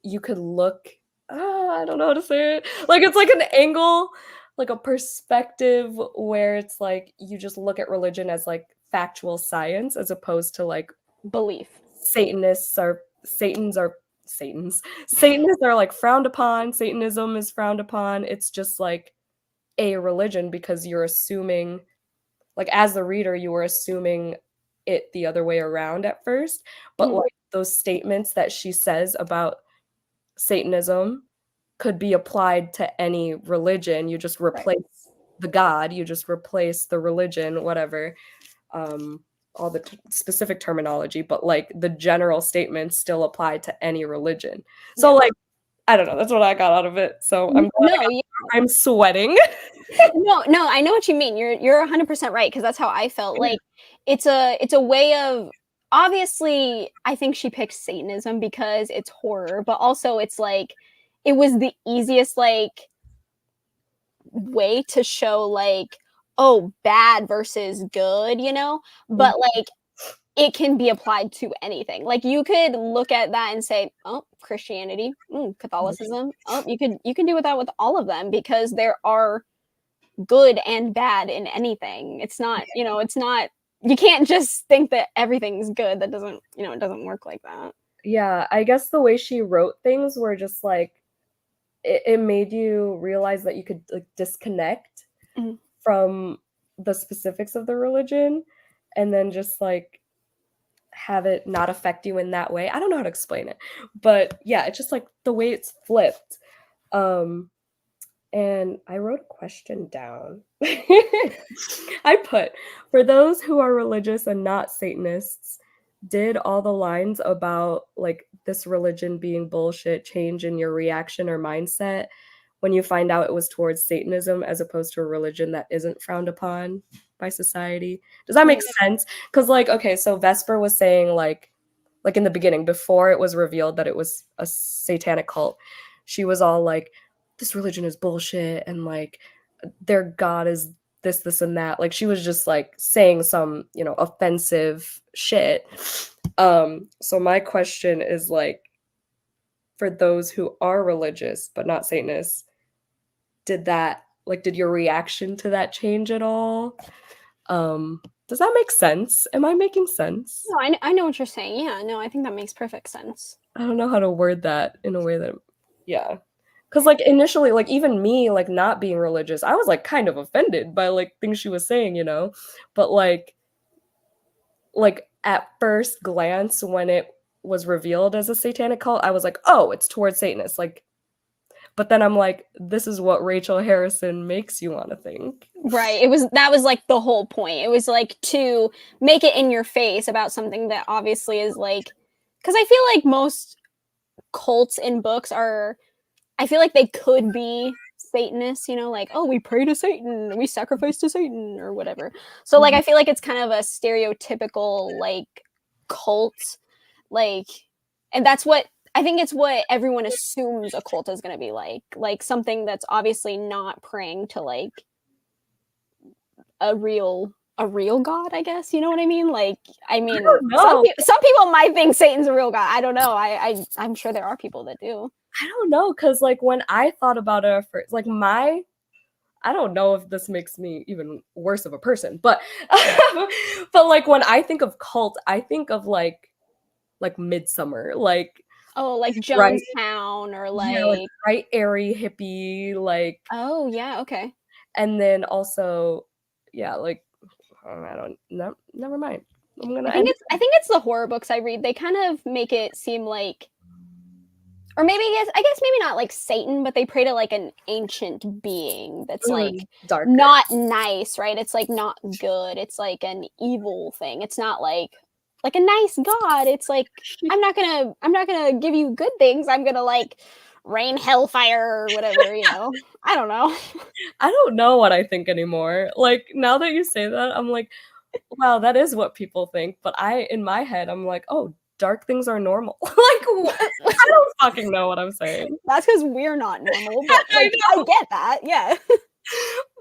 you could look I don't know how to say it. Like, it's like an angle, like a perspective where it's like you just look at religion as, like, factual science as opposed to, like, Belief. Satanists are Satans are Satans. Satanists are, like, frowned upon, Satanism is frowned upon. It's just, like, a religion because you're assuming like, as the reader, you were assuming it the other way around at first, but, Mhm. like, those statements that she says about Satanism could be applied to any religion. You just Right. replace the god, you just replace the religion, whatever, all the specific terminology, but like the general statements still apply to any religion. So, Yeah. like, I don't know. That's what I got out of it. So I'm glad No, yeah. I'm sweating. No, I know what you mean. You're 100% right because that's how I felt. Like it's a way of obviously I think she picked Satanism because it's horror, but also it's like it was the easiest like way to show like oh bad versus good, you know? But like it can be applied to anything. Like you could look at that and say, "Oh, Christianity, Catholicism. Oh, you can do that with all of them because there are good and bad in anything. It's not, you know, it's not you can't just think that everything's good. That doesn't, it doesn't work like that. Yeah, I guess the way she wrote things were just like it made you realize that you could like disconnect Mhm. from the specifics of the religion and then just like have it not affect you in that way. I don't know how to explain it, but yeah, it's just like the way it's flipped. And I wrote a question down. I put, for those who are religious and not Satanists, did all the lines about like this religion being bullshit change in your reaction or mindset when you find out it was towards Satanism as opposed to a religion that isn't frowned upon by society? Does that make sense? Because like, okay, so Vesper was saying like in the beginning, before it was revealed that it was a satanic cult, she was all like, this religion is bullshit and like their god is this and that. Like she was just like saying some, you know, offensive shit. So my question is like, for those who are religious but not Satanists, did your reaction to that change at all? Does that make sense? Am I making sense? No, I know what you're saying. Yeah, no, I think that makes perfect sense. I don't know how to word that in a way that, yeah. Because like initially, like even me, like not being religious, I was like kind of offended by like things she was saying, you know? But like at first glance when it was revealed as a satanic cult, I was like, oh, it's towards Satanists. Like, but then I'm like, this is what Rachel Harrison makes you want to think. Right. That was like the whole point. It was like to make it in your face about something that obviously is like, because I feel like most cults in books are, I feel like they could be Satanists, you know, like, oh, we pray to Satan, we sacrifice to Satan or whatever. So like I feel like it's kind of a stereotypical like cult, like, and that's what I think it's what everyone assumes a cult is going to be like something that's obviously not praying to like a real god, I guess, you know what I mean? Like, I mean, some people might think Satan's a real god. I don't know. I'm sure there are people that do. I don't know, because like when I thought about it first, like I don't know if this makes me even worse of a person, but but like when I think of cult, I think of like Midsummer, like oh, like right, Jonestown or yeah, like right, airy hippie, like, oh yeah, okay. and then also, yeah, like I don't no, never mind. I'm gonna I think end. it's the horror books I read. They kind of make it seem like, or maybe I guess maybe not like Satan, but they pray to like an ancient being that's like Darker. not nice, right? It's like not good. It's like an evil thing. It's not like a nice god. It's like I'm not gonna give you good things. I'm gonna like rain hellfire or whatever, you know. I don't know. I don't know what I think anymore. Like now that you say that, I'm like, wow, that is what people think. But in my head, I'm like, oh, dark things are normal. Like, I don't fucking know what I'm saying. That's because we're not normal, but like, I get that. Yeah.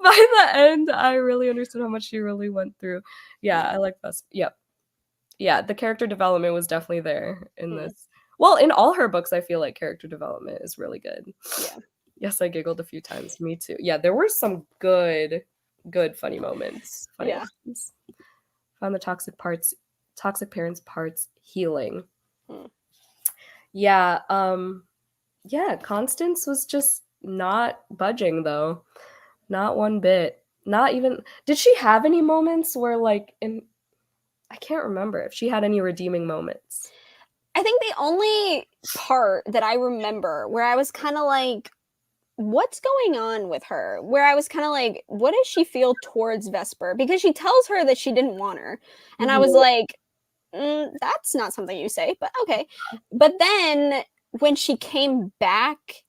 By the end, I really understood how much she really went through. Yeah, I like this. Yep. Yeah, the character development was definitely there in this. Well, in all her books, I feel like character development is really good. Yeah. Yes, I giggled a few times. Me too. Yeah, there were some good funny moments. Moments. Found the toxic parents parts healing. Yeah, yeah, Constance was just not budging though. Not one bit. Not even, did she have any moments where like I can't remember if she had any redeeming moments. I think the only part that I remember where I was kind of like, what's going on with her? Where I was kind of like, what does she feel towards Vesper? Because she tells her that she didn't want her. And I was like, that's not something you say, but okay. But then when she came back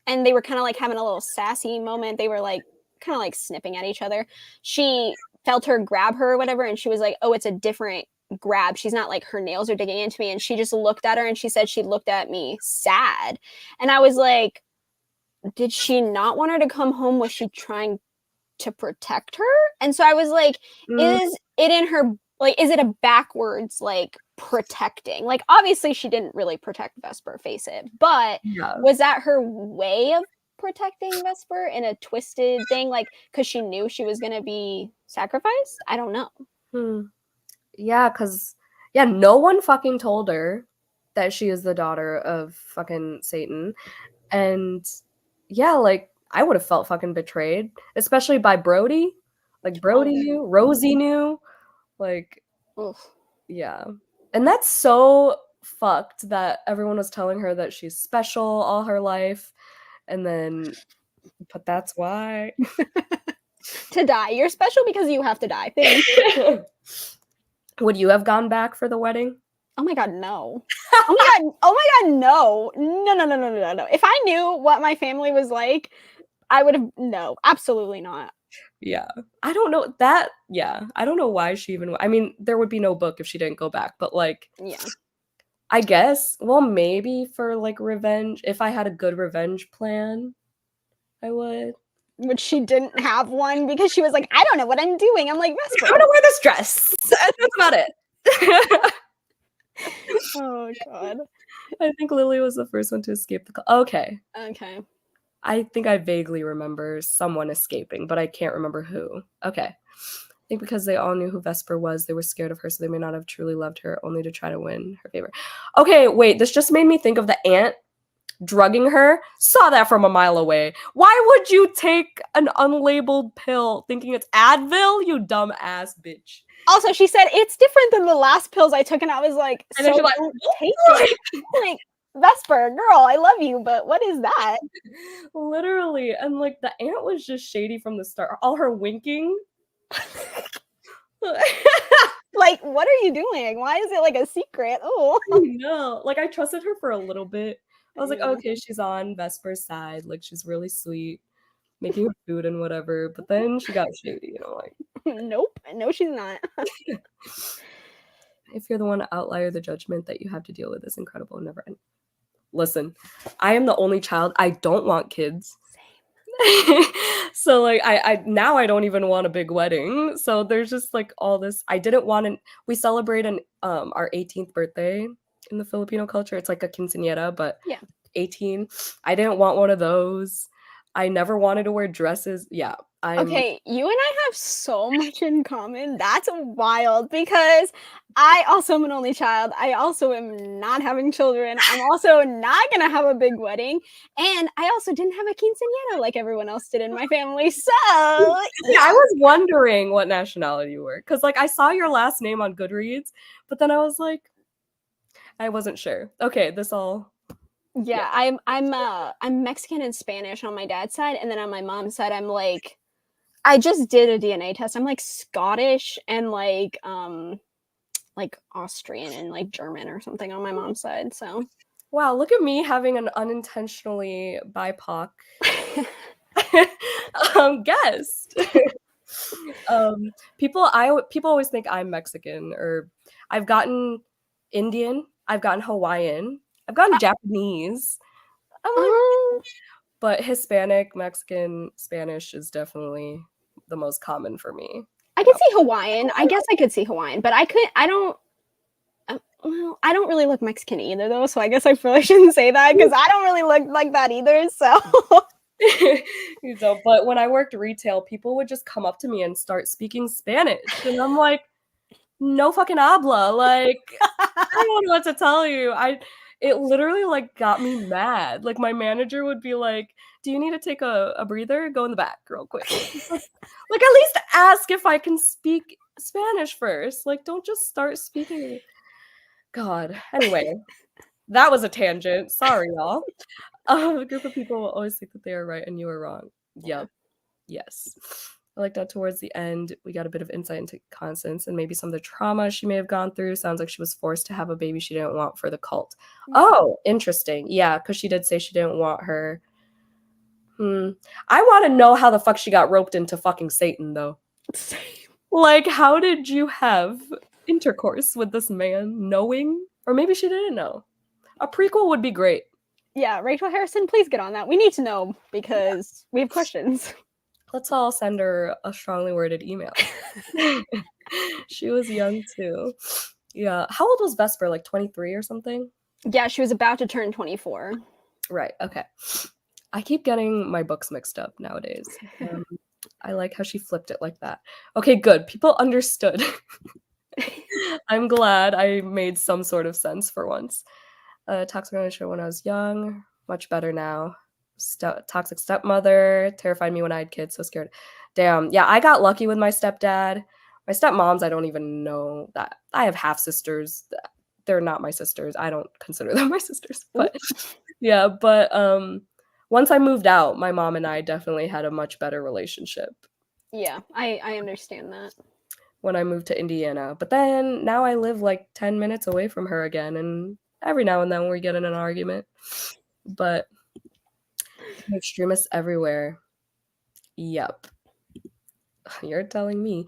and they were kind of like having a little sassy moment, they were like kind of like snipping at each other. She felt her grab her or whatever, and she was like, oh, it's a different grab. She's not like her nails are digging into me. And she just looked at her and she said she looked at me sad. And I was like, did she not want her to come home? Was she trying to protect her? And so I was like, is it in her, like, is it a backwards like protecting? Like, obviously she didn't really protect Vesper, face it, but was that her way of protecting Vesper in a twisted thing, like because she knew she was gonna be sacrificed? I don't know. Yeah, because no one fucking told her that she is the daughter of fucking Satan. And yeah, like I would have felt fucking betrayed, especially by Brody. Like Brody knew, Rosie knew, like Oof. yeah. And that's so fucked that everyone was telling her that she's special all her life, and then but that's why. To die. You're special because you have to die. Thanks. Would you have gone back for the wedding? Oh my god, no. Oh my god. Oh my god, no. No, no, no, no, no, no. If I knew what my family was like, I would have no, absolutely not. Yeah. I don't know that yeah. I don't know why she even I mean, there would be no book if she didn't go back, but like Yeah. I guess well maybe for like revenge. If I had a good revenge plan, I would. Which she didn't have one because she was like, I don't know what I'm doing. I'm like, I'm Vesper. gonna wear this dress. That's about it. Oh god. I think Lily was the first one to escape the okay. Okay. I think I vaguely remember someone escaping, but I can't remember who. Okay. I think because they all knew who Vesper was, they were scared of her, so they may not have truly loved her, only to try to win her favor. Okay, wait, this just made me think of the aunt drugging her. Saw that from a mile away. Why would you take an unlabeled pill thinking it's Advil, you dumb ass bitch? Also, she said it's different than the last pills I took, and I was like, And then so she's like, don't take it. Like, Vesper, girl, I love you, but what is that? literally. And like the aunt was just shady from the start. All her winking. Like, what are you doing? Why is it like a secret? Oh, no. Like I trusted her for a little bit. I was like, Yeah. okay, she's on Vesper's side. Like she's really sweet, making her food and whatever. But then she got shady, and I'm like, Nope. No, she's not. if you're the one outlier, the judgment that you have to deal with is incredible and never end. Listen, I am the only child. I don't want kids. So like I now I don't even want a big wedding. So there's just like all this. I didn't want an we celebrate our 18th birthday in the Filipino culture. It's like a quinceañera, but Yeah. 18. I didn't want one of those. I never wanted to wear dresses. Yeah. Okay, you and I have so much in common. That's wild because I also am an only child. I also am not having children. I'm also not gonna have a big wedding, and I also didn't have a quinceañera like everyone else did in my family. So yeah, I was wondering what nationality you were because like I saw your last name on Goodreads, but then I was like, I wasn't sure. Okay, this all yeah, I'm Mexican and Spanish on my dad's side, and then on my mom's side, I'm like I just did a DNA test. I'm like Scottish and like Austrian and like German or something on my mom's side. So wow, look at me having an unintentionally BIPOC guest. People always think I'm Mexican or I've gotten Indian, I've gotten Hawaiian, I've gotten Japanese. I'm like, but Hispanic, Mexican, Spanish is definitely the most common for me. I could see Hawaiian. I guess I could see Hawaiian, but I don't. Well, I don't really look Mexican either, though. So I guess I probably shouldn't say that because I don't really look like that either. So You know, but when I worked retail, people would just come up to me and start speaking Spanish, and I'm like, no fucking habla. Like, I don't know what to tell you. It literally like got me mad. Like my manager would be like, "Do you need to take a breather? Go in the back real quick." Like at least ask if I can speak Spanish first. Like don't just start speaking. God. Anyway, that was a tangent. Sorry, y'all. A group of people will always think that they are right and you are wrong. Yep. Yes. I like that towards the end, we got a bit of insight into Constance and maybe some of the trauma she may have gone through. Sounds like she was forced to have a baby she didn't want for the cult. Yeah. Oh, interesting. Yeah, because she did say she didn't want her. I want to know how the fuck she got roped into fucking Satan, though. Same. Like, how did you have intercourse with this man knowing? Or maybe she didn't know. A prequel would be great. Yeah, Rachel Harrison, please get on that. We need to know because we have questions. Let's all send her a strongly worded email. She was young too. Yeah. How old was Vesper? Like 23 or something? Yeah, she was about to turn 24. Right. Okay. I keep getting my books mixed up nowadays. I like how she flipped it like that. Okay, good. People understood. I'm glad I made some sort of sense for once. Toxic relationship when I was young. Much better now. toxic stepmother, terrified me when I had kids, so scared. Damn. Yeah, I got lucky with my stepdad. My stepmoms, I don't even know that. I have half sisters. They're not my sisters. I don't consider them my sisters. But yeah, but once I moved out, my mom and I definitely had a much better relationship Yeah, I understand that. when I moved to Indiana. But then now I live like 10 minutes away from her again, and every now and then we get in an argument. But extremists everywhere. Yep. You're telling me.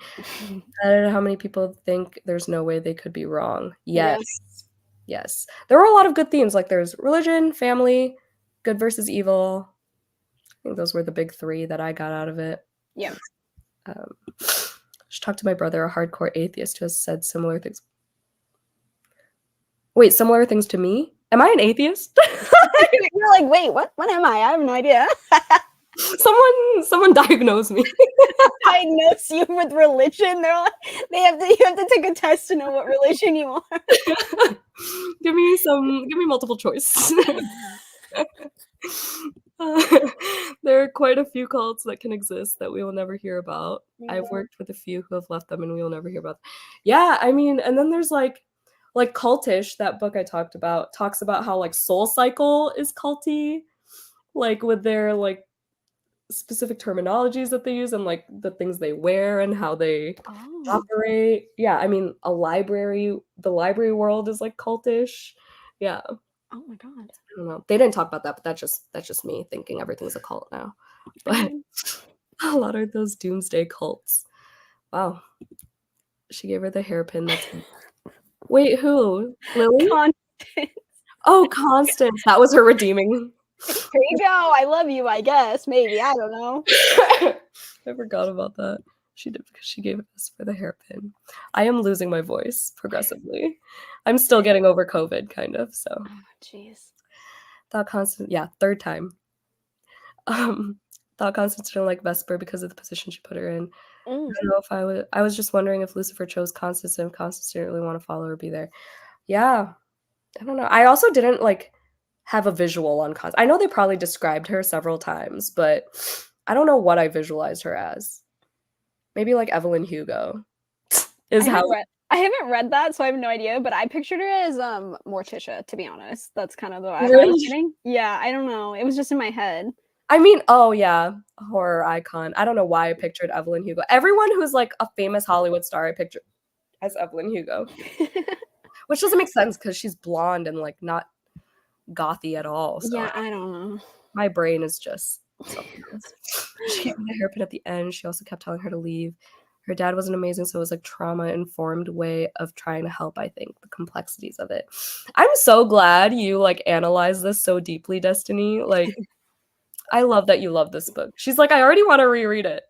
I don't know how many people think there's no way they could be wrong. Yeah. Yes. Yes. There were a lot of good themes. Like there's religion, family, good versus evil. I think those were the big three that I got out of it. Yeah. Just talked to my brother, a hardcore atheist who has said similar things. Wait, similar things to me? Am I an atheist? You're like, wait, what? What am I? I have no idea. Someone diagnose me. Diagnose you with religion. They're like, you have to take a test to know what religion you are. Give me multiple choice. There are quite a few cults that can exist that we will never hear about. I've worked with a few who have left them and we will never hear about them. Yeah, I mean, and then there's like Cultish, that book I talked about, talks about how like Soul Cycle is culty, like with their like specific terminologies that they use and like the things they wear and how they operate. Yeah, I mean, the library world is like cultish. Yeah. Oh my god. I don't know. They didn't talk about that, but that's just me thinking everything's a cult now. But a lot of those doomsday cults. Wow. She gave her the hairpin. That's Wait, who? Lily? Constance. Oh, Constance. That was her redeeming. Here you go. I love you, I guess. Maybe. I don't know. I forgot about that. She did because she gave us for the hairpin. I am losing my voice progressively. I'm still getting over COVID, kind of. So. Oh, jeez. Thought Constance, yeah, third time. Thought Constance didn't like Vesper because of the position she put her in. I don't know if I was just wondering if Lucifer chose Constance and if Constance didn't really want to follow or be there. Yeah, I don't know. I also didn't like have a visual on Constance. I know they probably described her several times, but I don't know what I visualized her as. Maybe like Evelyn Hugo. I haven't read that, so I have no idea, but I pictured her as Morticia, to be honest. That's kind of the vibe I was getting. Yeah, I don't know. It was just in my head. I mean, oh yeah, horror icon. I don't know why I pictured Evelyn Hugo. Everyone who's like a famous Hollywood star I picture as Evelyn Hugo. Which doesn't make sense because she's blonde and like not gothy at all. So yeah, I don't know. My brain is just something else. She gave me a hairpin at the end. She also kept telling her to leave. Her dad wasn't amazing, so it was like trauma-informed way of trying to help, I think, the complexities of it. I'm so glad you like analyze this so deeply, Destiny. Like, I love that you love this book. She's like, I already want to reread it.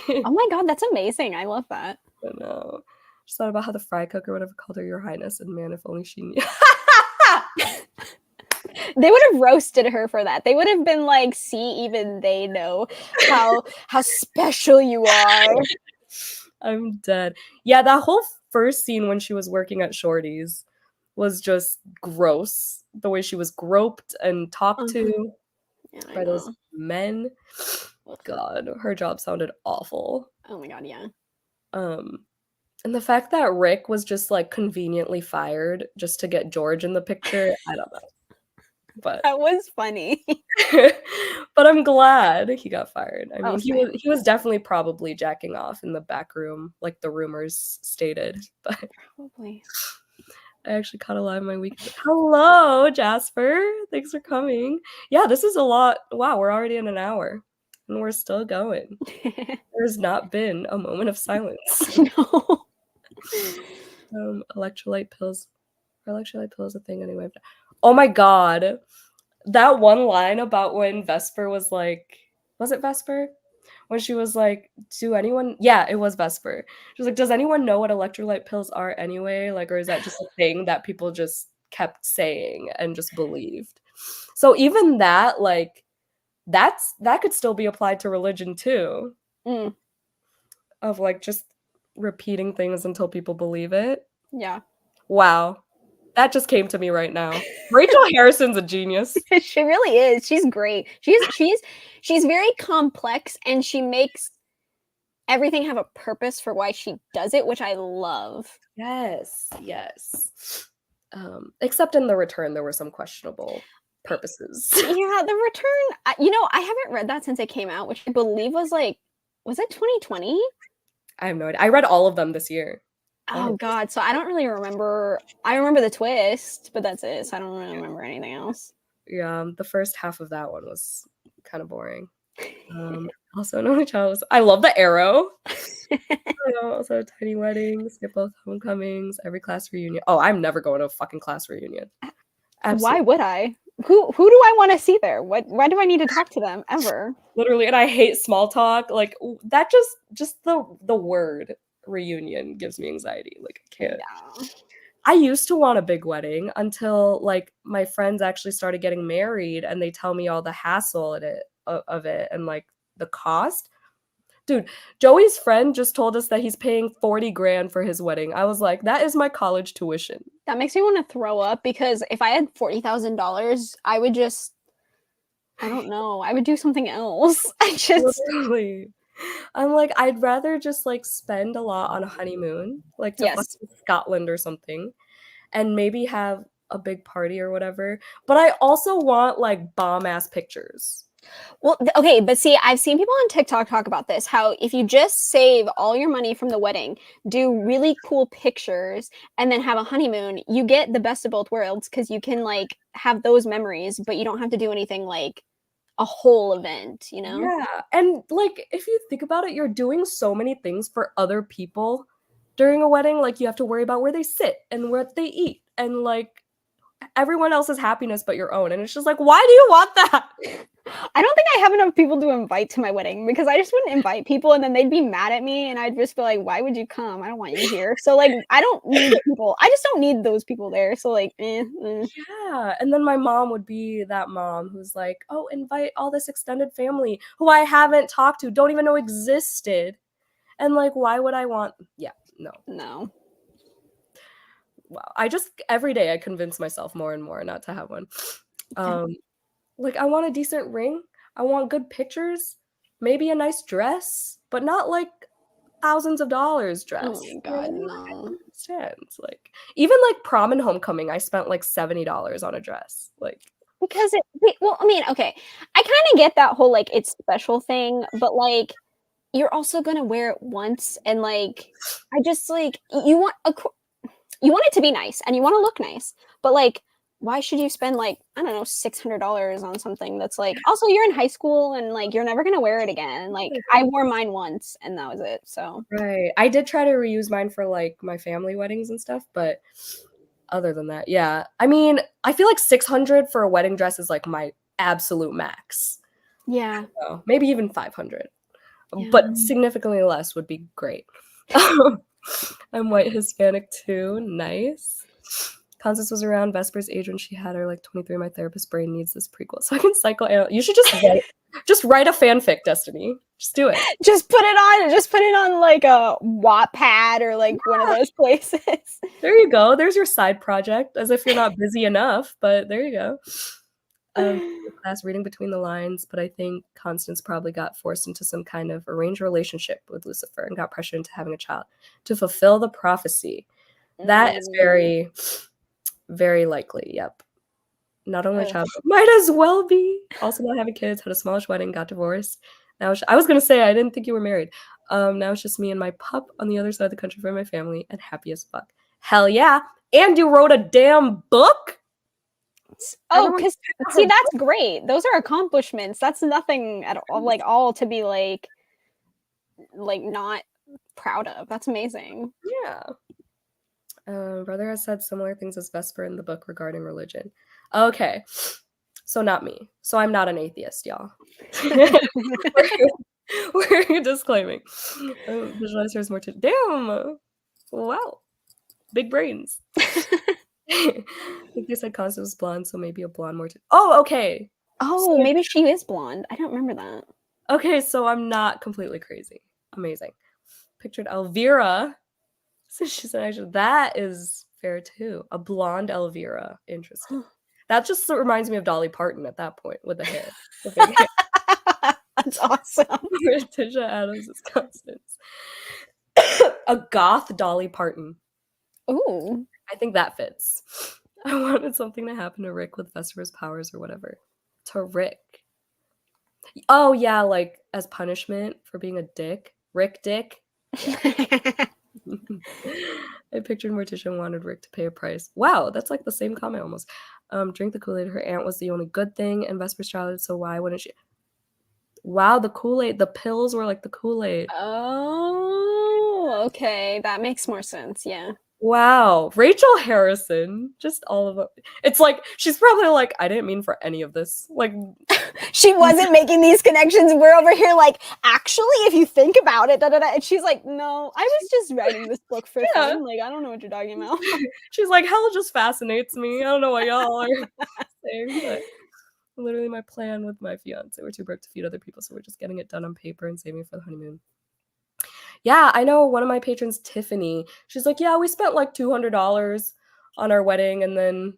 Oh my god, that's amazing. I love that. I know. Just thought about how the fry cook or whatever called her Your Highness, and man, if only she knew. They would have roasted her for that. They would have been like, see, even they know how special you are. I'm dead. Yeah, that whole first scene when she was working at Shorty's was just gross. The way she was groped and talked to by those men. God, her job sounded awful. Oh my god, yeah. And the fact that Rick was just like conveniently fired just to get George in the picture, I don't know. But that was funny. But I'm glad he got fired. I mean, same. he was definitely probably jacking off in the back room, like the rumors stated. But probably. I actually caught a live my week. Hello, Jasper. Thanks for coming. Yeah, this is a lot. Wow, we're already in an hour. And we're still going. There's not been a moment of silence. No. Electrolyte pills. Are electrolyte pills a thing anyway? Oh my god. That one line about when Vesper was like, was it Vesper? When she was like, yeah, it was Vesper. She was like, does anyone know what electrolyte pills are anyway? Like, or is that just a thing that people just kept saying and just believed? So even that, like, that could still be applied to religion too. Of like just repeating things until people believe it. Yeah. Wow. That just came to me right now. Rachel Harrison's a genius. She really is. She's great. She's very complex, and she makes everything have a purpose for why she does it, which I love. Yes. Except in The Return, there were some questionable purposes. Yeah, The Return, I haven't read that since it came out, which I believe was it 2020? I have no idea. I read all of them this year. Oh God, so I don't really remember. I remember the twist, but that's it. So I don't really remember anything else. Yeah, the first half of that one was kind of boring. Also, an only child was. I love the arrow. Also, tiny weddings, skip both homecomings, every class reunion. Oh, I'm never going to a fucking class reunion. Why would I? Who do I want to see there? Why do I need to talk to them ever? Literally, and I hate small talk. Like that just the word reunion gives me anxiety. Like I can't. Yeah. I used to want a big wedding until like my friends actually started getting married and they tell me all the hassle of it and like the cost. Dude, Joey's friend just told us that he's paying 40 grand for his wedding. I was like, that is my college tuition. That makes me want to throw up, because if I had $40,000, I would just, I don't know, I would do something else. Literally. I'm like, I'd rather just like spend a lot on a honeymoon, like to fucking Scotland or something, and maybe have a big party or whatever. But I also want like bomb ass pictures. Well, okay, but see, I've seen people on TikTok talk about this, how if you just save all your money from the wedding, do really cool pictures, and then have a honeymoon, you get the best of both worlds, because you can like have those memories, but you don't have to do anything like a whole event, you know? Yeah. And like if you think about it, you're doing so many things for other people during a wedding. Like you have to worry about where they sit and what they eat and like everyone else's happiness but your own. And it's just like, why do you want that? I don't think I have enough people to invite to my wedding, because I just wouldn't invite people and then they'd be mad at me and I'd just be like, why would you come? I don't want you here. So like, I don't need people. I just don't need those people there. So like, Yeah. And then my mom would be that mom who's like, oh, invite all this extended family who I haven't talked to, don't even know existed. And like, why would I want? Yeah, no. Wow. Every day I convince myself more and more not to have one. Like I want a decent ring. I want good pictures, maybe a nice dress, but not like thousands of dollars dress. Oh my God, no. Like even like prom and homecoming, I spent like $70 on a dress. Like because I mean, okay, I kind of get that whole like it's special thing, but like you're also gonna wear it once, and like I just like you want it to be nice and you want to look nice, but like why should you spend like, I don't know, $600 on something that's like, also you're in high school and like you're never gonna wear it again. And like I wore mine once and that was it. So right. I did try to reuse mine for like my family weddings and stuff, but other than that, yeah. I mean, I feel like $600 for a wedding dress is like my absolute max. Yeah. So maybe even $500. Yeah. But significantly less would be great. I'm white Hispanic too. Nice. Constance was around Vesper's age when she had her like 23. My therapist brain needs this prequel so I can psychoanalyze. You should just write a fanfic, Destiny. Just do it. Just put it on like a Wattpad or like one of those places. There you go. There's your side project, as if you're not busy enough, but there you go. Class reading between the lines, but I think Constance probably got forced into some kind of arranged relationship with Lucifer and got pressured into having a child to fulfill the prophecy. That is very, very likely. Yep. Not only a child, but might as well be. Also not having kids, had a smallish wedding, got divorced. Now I was gonna say I didn't think you were married. Now it's just me and my pup on the other side of the country for my family, and happy as fuck. Hell yeah! And you wrote a damn book. Oh, because see, that's great. Those are accomplishments. That's nothing at all, like all to be like not proud of. That's amazing. Yeah. Brother has said similar things as Vesper in the book regarding religion. Okay, so not me. So I'm not an atheist, y'all. We're disclaiming. Visualizers more to damn. Wow, big brains. I think they said Constance was blonde, so maybe a blonde more. Oh, okay. Oh, maybe she is blonde. I don't remember that. Okay, so I'm not completely crazy. Amazing. Pictured Elvira. So she's an actual. That is fair too. A blonde Elvira. Interesting. That just reminds me of Dolly Parton at that point with the hair. The big hair. That's awesome. Tisha Adams is Constance. A goth Dolly Parton. Ooh. I think that fits. I wanted something to happen to Rick with Vesper's powers or whatever. To Rick. Oh, yeah, like as punishment for being a dick. Rick Dick. Yeah. I pictured Morticia wanted Rick to pay a price. Wow, that's like the same comment almost. Drink the Kool-Aid. Her aunt was the only good thing in Vesper's childhood, so why wouldn't she? Wow, the Kool-Aid. The pills were like the Kool-Aid. Oh, okay. That makes more sense. Yeah. Wow, Rachel Harrison, just all of it. It's like she's probably like, I didn't mean for any of this. Like, she wasn't making these connections. We're over here like, actually, if you think about it, da da da. And she's like, no, I was just writing this book for fun. Like, I don't know what you're talking about. She's like, hell just fascinates me. I don't know what y'all are saying, but literally my plan with my fiance. We're too broke to feed other people, so we're just getting it done on paper and saving for the honeymoon. Yeah, I know one of my patrons, Tiffany, she's like, yeah, we spent like $200 on our wedding. And then,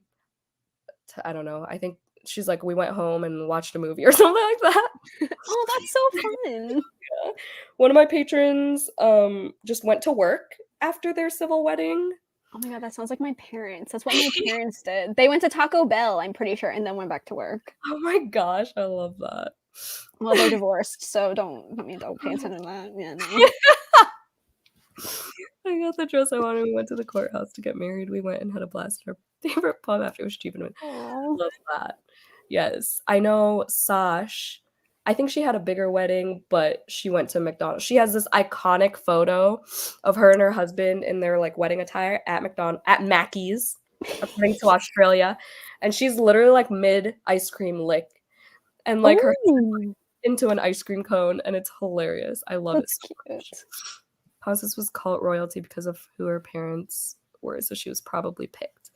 I don't know, I think she's like, we went home and watched a movie or something like that. Oh, that's so fun. Yeah. One of my patrons just went to work after their civil wedding. Oh my God, that sounds like my parents. That's what my parents did. They went to Taco Bell, I'm pretty sure, and then went back to work. Oh my gosh, I love that. Well, they're divorced, so don't pay attention to that. Yeah, no. I got the dress I wanted. We went to the courthouse to get married. We went and had a blast at our favorite pub after it was cheap and went. Love that. Yes. I know Sash. I think she had a bigger wedding, but she went to McDonald's. She has this iconic photo of her and her husband in their like wedding attire at Mackey's, according to Australia. And she's literally like mid ice cream lick. And like her into an ice cream cone, and it's hilarious. I love it so much. Constance was cult royalty because of who her parents were, so she was probably picked.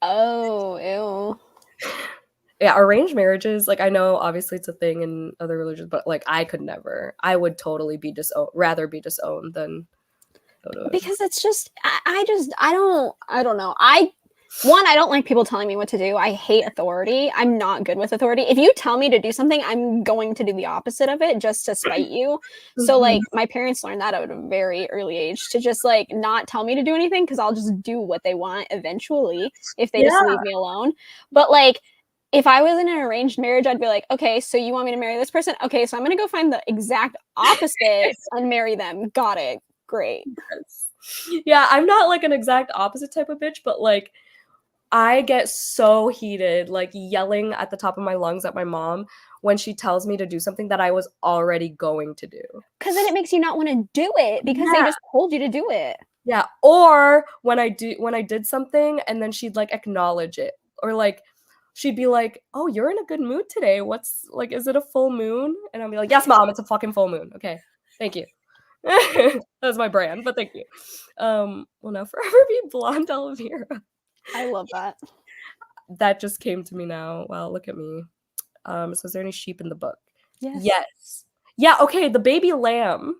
Oh, ew. Yeah, arranged marriages, like I know obviously it's a thing in other religions, but like I could never. I would totally be rather be disowned than go to it. Because it's just I don't know. I don't like people telling me what to do. I hate authority. I'm not good with authority. If you tell me to do something, I'm going to do the opposite of it just to spite you. So like my parents learned that at a very early age to just like not tell me to do anything because I'll just do what they want eventually if they just leave me alone. But like if I was in an arranged marriage, I'd be like, okay, so you want me to marry this person? Okay, so I'm going to go find the exact opposite and marry them. Got it. Great. Yes. Yeah, I'm not like an exact opposite type of bitch, but like I get so heated, like yelling at the top of my lungs at my mom when she tells me to do something that I was already going to do. Because then it makes you not want to do it because they just told you to do it. Yeah, or when I did something and then she'd like acknowledge it, or like she'd be like, "Oh, you're in a good mood today. What's like? Is it a full moon?" And I'll be like, "Yes, mom, it's a fucking full moon." Okay, thank you. That's my brand, but thank you. Will now forever be blonde Elvira. I love that. That just came to me now. Wow, look at me. So is there any sheep in the book? Yes. Yeah, okay, the baby lamb.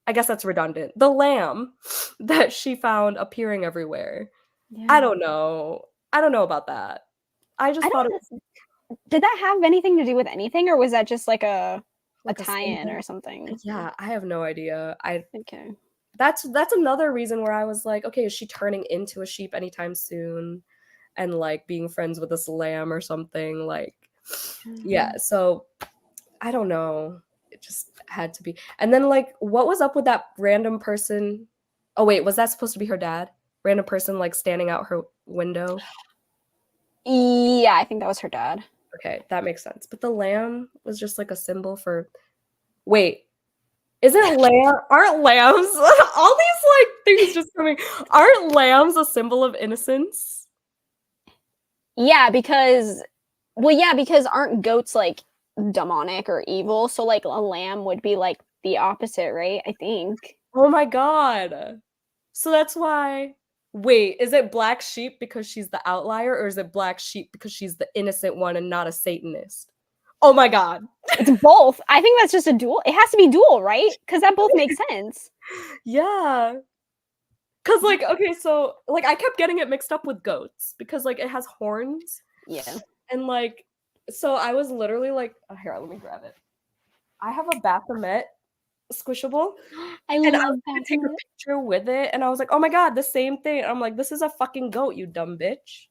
I guess that's redundant. The lamb that she found appearing everywhere. Yeah. I don't know about that. I thought it was... Did that have anything to do with anything, or was that just like a tie-in or something? Yeah, I have no idea. Okay. That's another reason where I was like, okay, is she turning into a sheep anytime soon? And like being friends with this lamb or something, like yeah, so I don't know. It just had to be. And then like what was up with that random person? Oh wait, was that supposed to be her dad? Random person like standing out her window? Yeah, I think that was her dad. Okay, that makes sense. But the lamb was just like a symbol for wait. Aren't lambs all these like things just coming? Aren't lambs a symbol of innocence? Yeah, because aren't goats like demonic or evil? So like a lamb would be like the opposite, right? I think. Oh my god. So that's why. Wait, is it black sheep because she's the outlier, or is it black sheep because she's the innocent one and not a Satanist? Oh my god. It's both. I think that's just a dual. It has to be dual, right? Because that both makes sense. Yeah. Cause like, okay, so like I kept getting it mixed up with goats because like it has horns Yeah. and like so I was literally like, oh, here, let me grab it. I have a Baphomet squishable I and I love was gonna take a Baphomet. picture with it and I was like, oh my god, the same thing. I'm like, this is a fucking goat, you dumb bitch.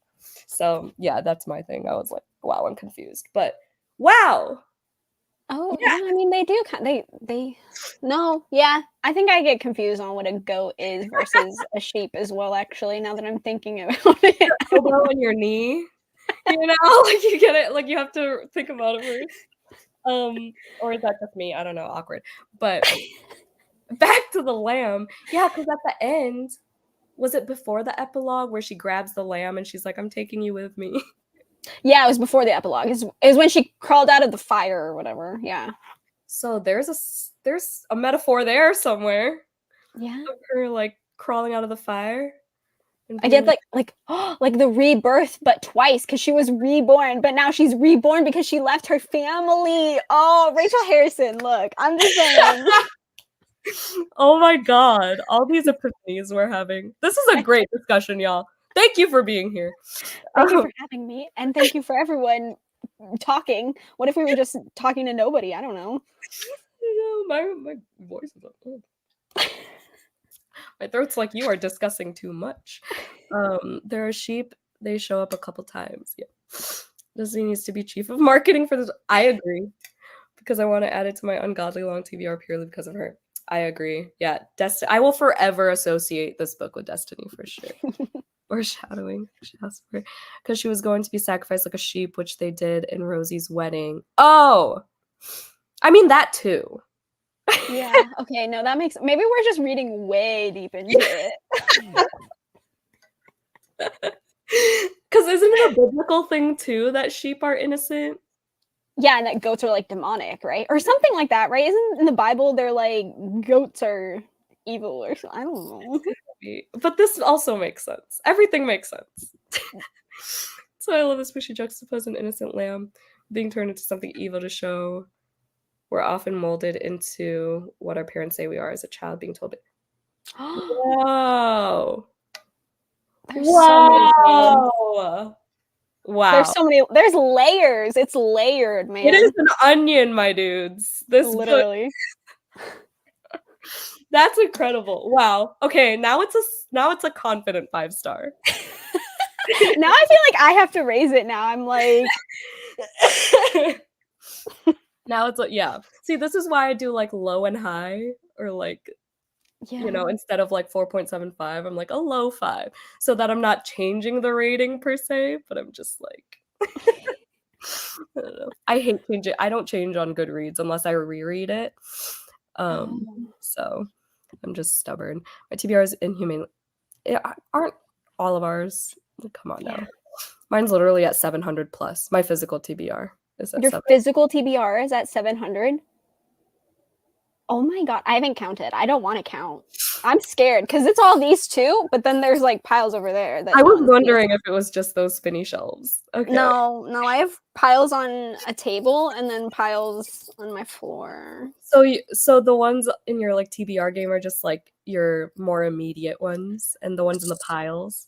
So yeah, that's my thing. I was like, wow, I'm confused. But wow. Oh Yeah. yeah, I mean they do they no, yeah. I think I get confused on what a goat is versus a sheep as well, actually, now that I'm thinking about it. Elbow and your knee. You know, like you get it, like you have to think about it first. Or is that just me? I don't know, awkward. But back to the lamb. Yeah, because at the end, was it before the epilogue where she grabs the lamb and she's like, I'm taking you with me? Yeah, it was before the epilogue. It was when she crawled out of the fire or whatever. Yeah. So there's a metaphor there somewhere Yeah. of her like crawling out of the fire. And I being get like like the rebirth, but twice because she was reborn, but now she's reborn because she left her family. Oh, Rachel Harrison, look, I'm just saying. Oh my god, all these epiphanies we're having. This is a great discussion, y'all. Thank you for being here. Thank you for having me, and thank you for everyone talking. What if we were just talking to nobody? I don't know. My voice is up. My throat's like, you are discussing too much. There are sheep. They show up a couple times. Yeah. Disney needs to be chief of marketing for this. I agree. Because I want to add it to my ungodly long TBR purely because of her. I agree. Yeah. I will forever associate this book with Destiny for sure. Foreshadowing. Because she was going to be sacrificed like a sheep, which they did in Rosie's wedding. Oh! I mean, that too. Yeah. Okay. No, that makes. Maybe we're just reading way deep into it. Because isn't it a biblical thing too that sheep are innocent? Yeah, and that goats are like demonic, right? Or something like that, right? Isn't in the Bible they're like goats are evil or something? I don't know. But this also makes sense. Everything makes sense. So I love this where she juxtaposed an innocent lamb being turned into something evil to show we're often molded into what our parents say we are as a child being told. Whoa. There's so many things. Wow. There's so many. There's layers. It's layered, man. It is an onion, my dudes. This literally. Book, that's incredible. Wow. Okay, now it's a confident 5-star. Now I feel like I have to raise it now. I'm like now it's like, yeah. See, this is why I do like low and high or like you know, instead of like 4.75, I'm like a low 5 so that I'm not changing the rating per se, but I'm just like I don't know. I hate changing. I don't change on Goodreads unless I reread it. So I'm just stubborn. My TBR is inhumane. Aren't all of ours? Come on now. Mine's literally at 700 plus. My physical TBR is at your 700. physical TBR is at 700. Oh my god, I haven't counted. I don't want to count. I'm scared because it's all these two, but then there's like piles over there. I was wondering if it was just those spinny shelves. Okay. No, I have piles on a table and then piles on my floor. So the ones in your like TBR game are just like your more immediate ones, and the ones in the piles.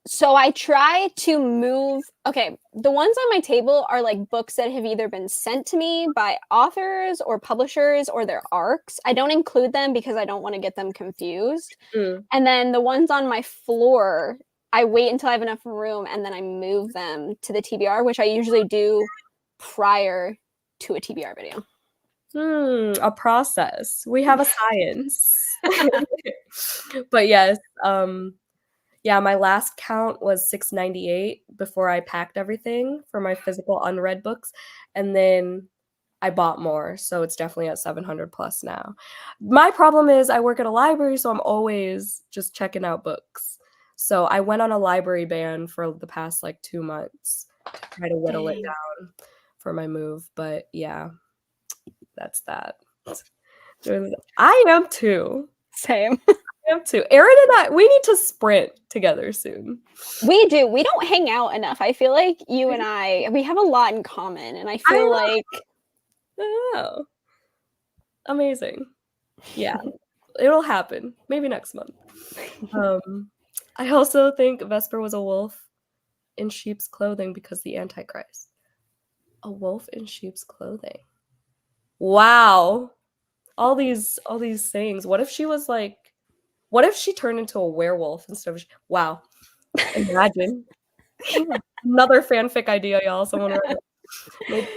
So I try to move. Okay, the ones on my table are like books that have either been sent to me by authors or publishers or their arcs. I don't include them because I don't want to get them confused. And then the ones on my floor, I wait until I have enough room and then I move them to the TBR, which I usually do prior to a TBR video. A process. We have a science. But yes, yeah, my last count was 698 before I packed everything for my physical unread books. And then I bought more. So it's definitely at 700 plus now. My problem is I work at a library, so I'm always just checking out books. So I went on a library ban for the past like 2 months to try to whittle it down for my move. But yeah, that's that. I am too. Same. Erin and I, we need to sprint together soon. We do. We don't hang out enough. I feel like you and we have a lot in common, and I feel like oh, amazing. Yeah. It'll happen. Maybe next month. I also think Vesper was a wolf in sheep's clothing because the Antichrist. A wolf in sheep's clothing. Wow. All these sayings. What if she was like, what if she turned into a werewolf instead of wow. Imagine. Another fanfic idea, y'all. Someone wrote it.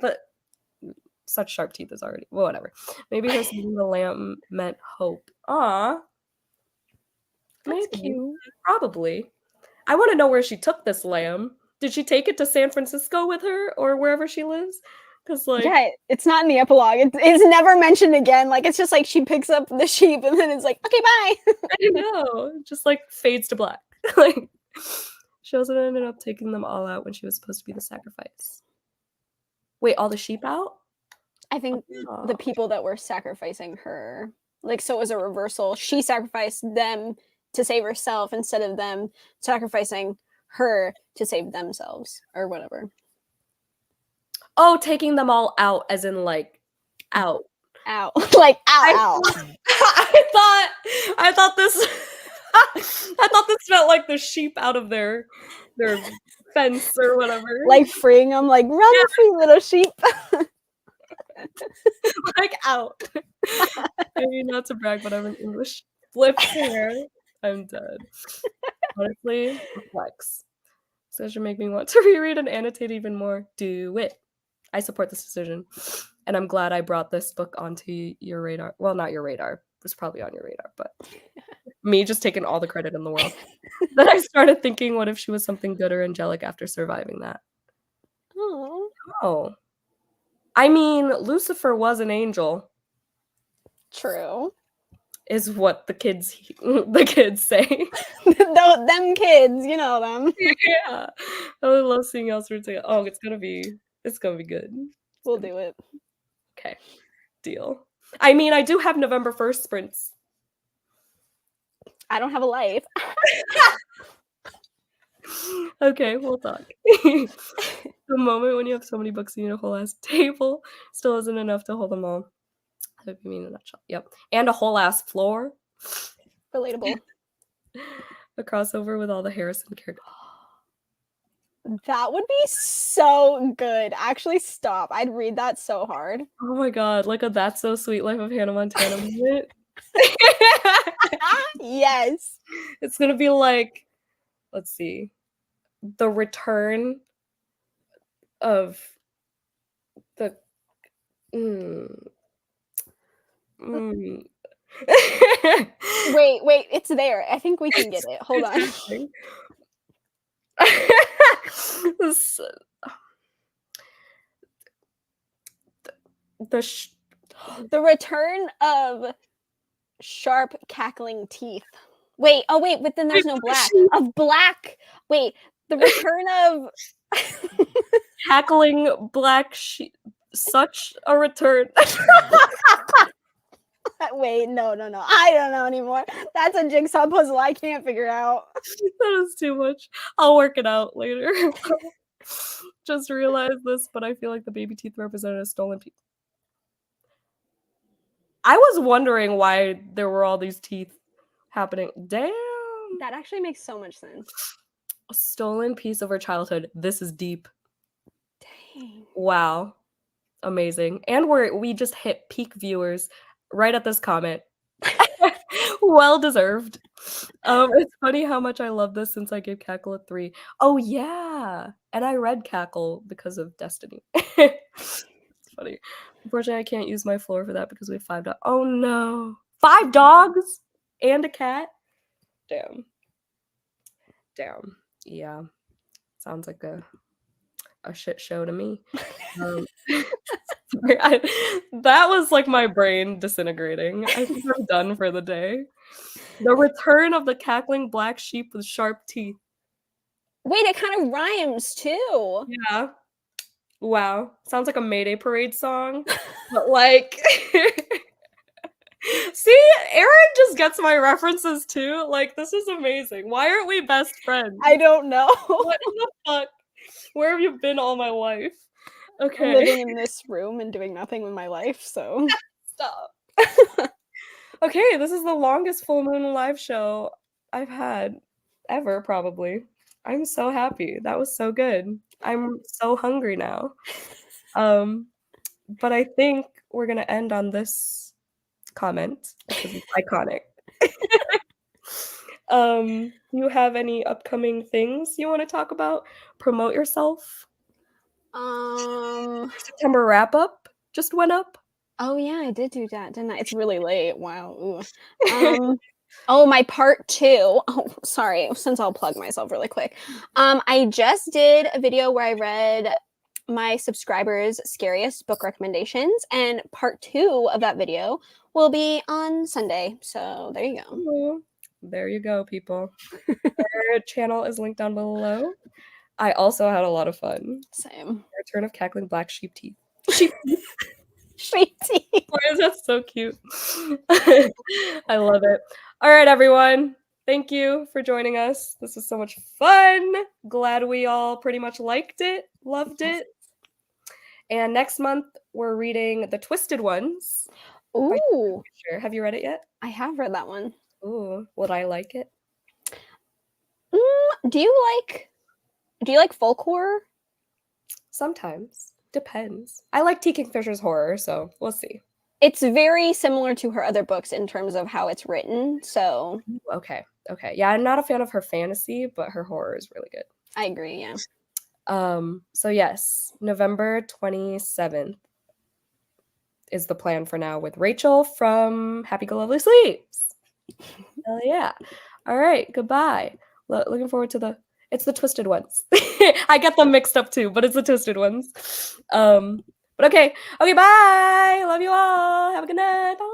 But such sharp teeth is already well, whatever. Maybe her seeing the lamb meant hope. Aw. That's Maybe. cute. Probably. I want to know where she took this lamb. Did she take it to San Francisco with her or wherever she lives? Because like Yeah, it's not in the epilogue. It's never mentioned again. Like it's just like she picks up the sheep and then it's like, okay, bye. I know. Just like fades to black. Like she also ended up taking them all out when she was supposed to be the sacrifice. Wait, all the sheep out? I think the people that were sacrificing her, like, so it was a reversal. She sacrificed them to save herself instead of them sacrificing her to save themselves or whatever. Oh, taking them all out as in like out. Ow. Like ow. I thought this I thought this meant like the sheep out of their fence or whatever. Like freeing them, like run free little sheep. Like out. Maybe not to brag, but I'm an English flip here. I'm dead. Honestly, flex. So it should make me want to reread and annotate even more. Do it. I support this decision. And I'm glad I brought this book onto your radar. Well, not your radar. It was probably on your radar, but me just taking all the credit in the world. Then I started thinking, what if she was something good or angelic after surviving that? Oh. I mean, Lucifer was an angel. True. Is what the kids say. Them kids, you know them. Yeah. I would love seeing else together. Oh, it's gonna be good. We'll do it. Okay. Deal. I mean, I do have November 1st sprints. I don't have a life. Okay, we'll talk. The moment when you have so many books you need a whole ass table still isn't enough to hold them all. I hope you mean in a nutshell. Yep. And a whole ass floor. Relatable. A crossover with all the Harrison characters. That would be so good. Actually, stop. I'd read that so hard. Oh my god, like a That's So Sweet Life of Hannah Montana moment. Yes. It's gonna be like, let's see, the return of the Wait, it's there. I think we can get it. Hold on. The return of sharp cackling teeth. Wait, but then there's no black. Of black. Wait, the return of cackling black sheep. Such a return. Wait, no. I don't know anymore. That's a jigsaw puzzle I can't figure out. That is too much. I'll work it out later. Just realized this, but I feel like the baby teeth represented a stolen piece. I was wondering why there were all these teeth happening. Damn. That actually makes so much sense. A stolen piece of her childhood. This is deep. Dang. Wow. Amazing. And we just hit peak viewers right at this comment. Well deserved. It's funny how much I love this since I gave Cackle a 3. Oh yeah. And I read Cackle because of Destiny. It's funny. Unfortunately, I can't use my floor for that because we have 5 dogs. Oh no. 5 dogs and a cat? Damn. Yeah. Sounds like a shit show to me. That was like my brain disintegrating. I think I'm done for the day. The return of the cackling black sheep with sharp teeth. Wait, it kind of rhymes too. Yeah. Wow. Sounds like a Mayday Parade song. But like see, Erin just gets my references too. Like, this is amazing. Why aren't we best friends? I don't know. What the fuck? Where have you been all my life? Okay. Living in this room and doing nothing with my life, so Stop. Okay, this is the longest full moon live show I've had ever, probably. I'm so happy. That was so good. I'm so hungry now. But I think we're gonna end on this comment because it's iconic. You have any upcoming things you want to talk about? Promote yourself. September wrap up just went up. Oh yeah, I did do that, didn't I? It's really late. Wow. Oh, my part 2. Oh, sorry. Since I'll plug myself really quick. I just did a video where I read my subscribers' scariest book recommendations, and part 2 of that video will be on Sunday. So there you go. Aw, there you go, people. Her channel is linked down below. I also had a lot of fun. Same. Return of cackling black sheep teeth. Sheep teeth. Sheep teeth. Why is that so cute? I love it. All right, everyone. Thank you for joining us. This was so much fun. Glad we all pretty much liked it, loved it. And next month, we're reading The Twisted Ones. Ooh. Have you read it yet? I have read that one. Ooh, would I like it? Do you like folk horror? Sometimes. Depends. I like T. Kingfisher's horror, so we'll see. It's very similar to her other books in terms of how it's written, so... Okay. Yeah, I'm not a fan of her fantasy, but her horror is really good. I agree, yeah. So yes, November 27th is the plan for now with Rachel from Happy Go Lovely Sleeps. Hell yeah. All right, goodbye. Looking forward to it's the Twisted Ones. I get them mixed up too, but it's the Twisted Ones. But okay, bye. Love you all. Have a good night. Bye.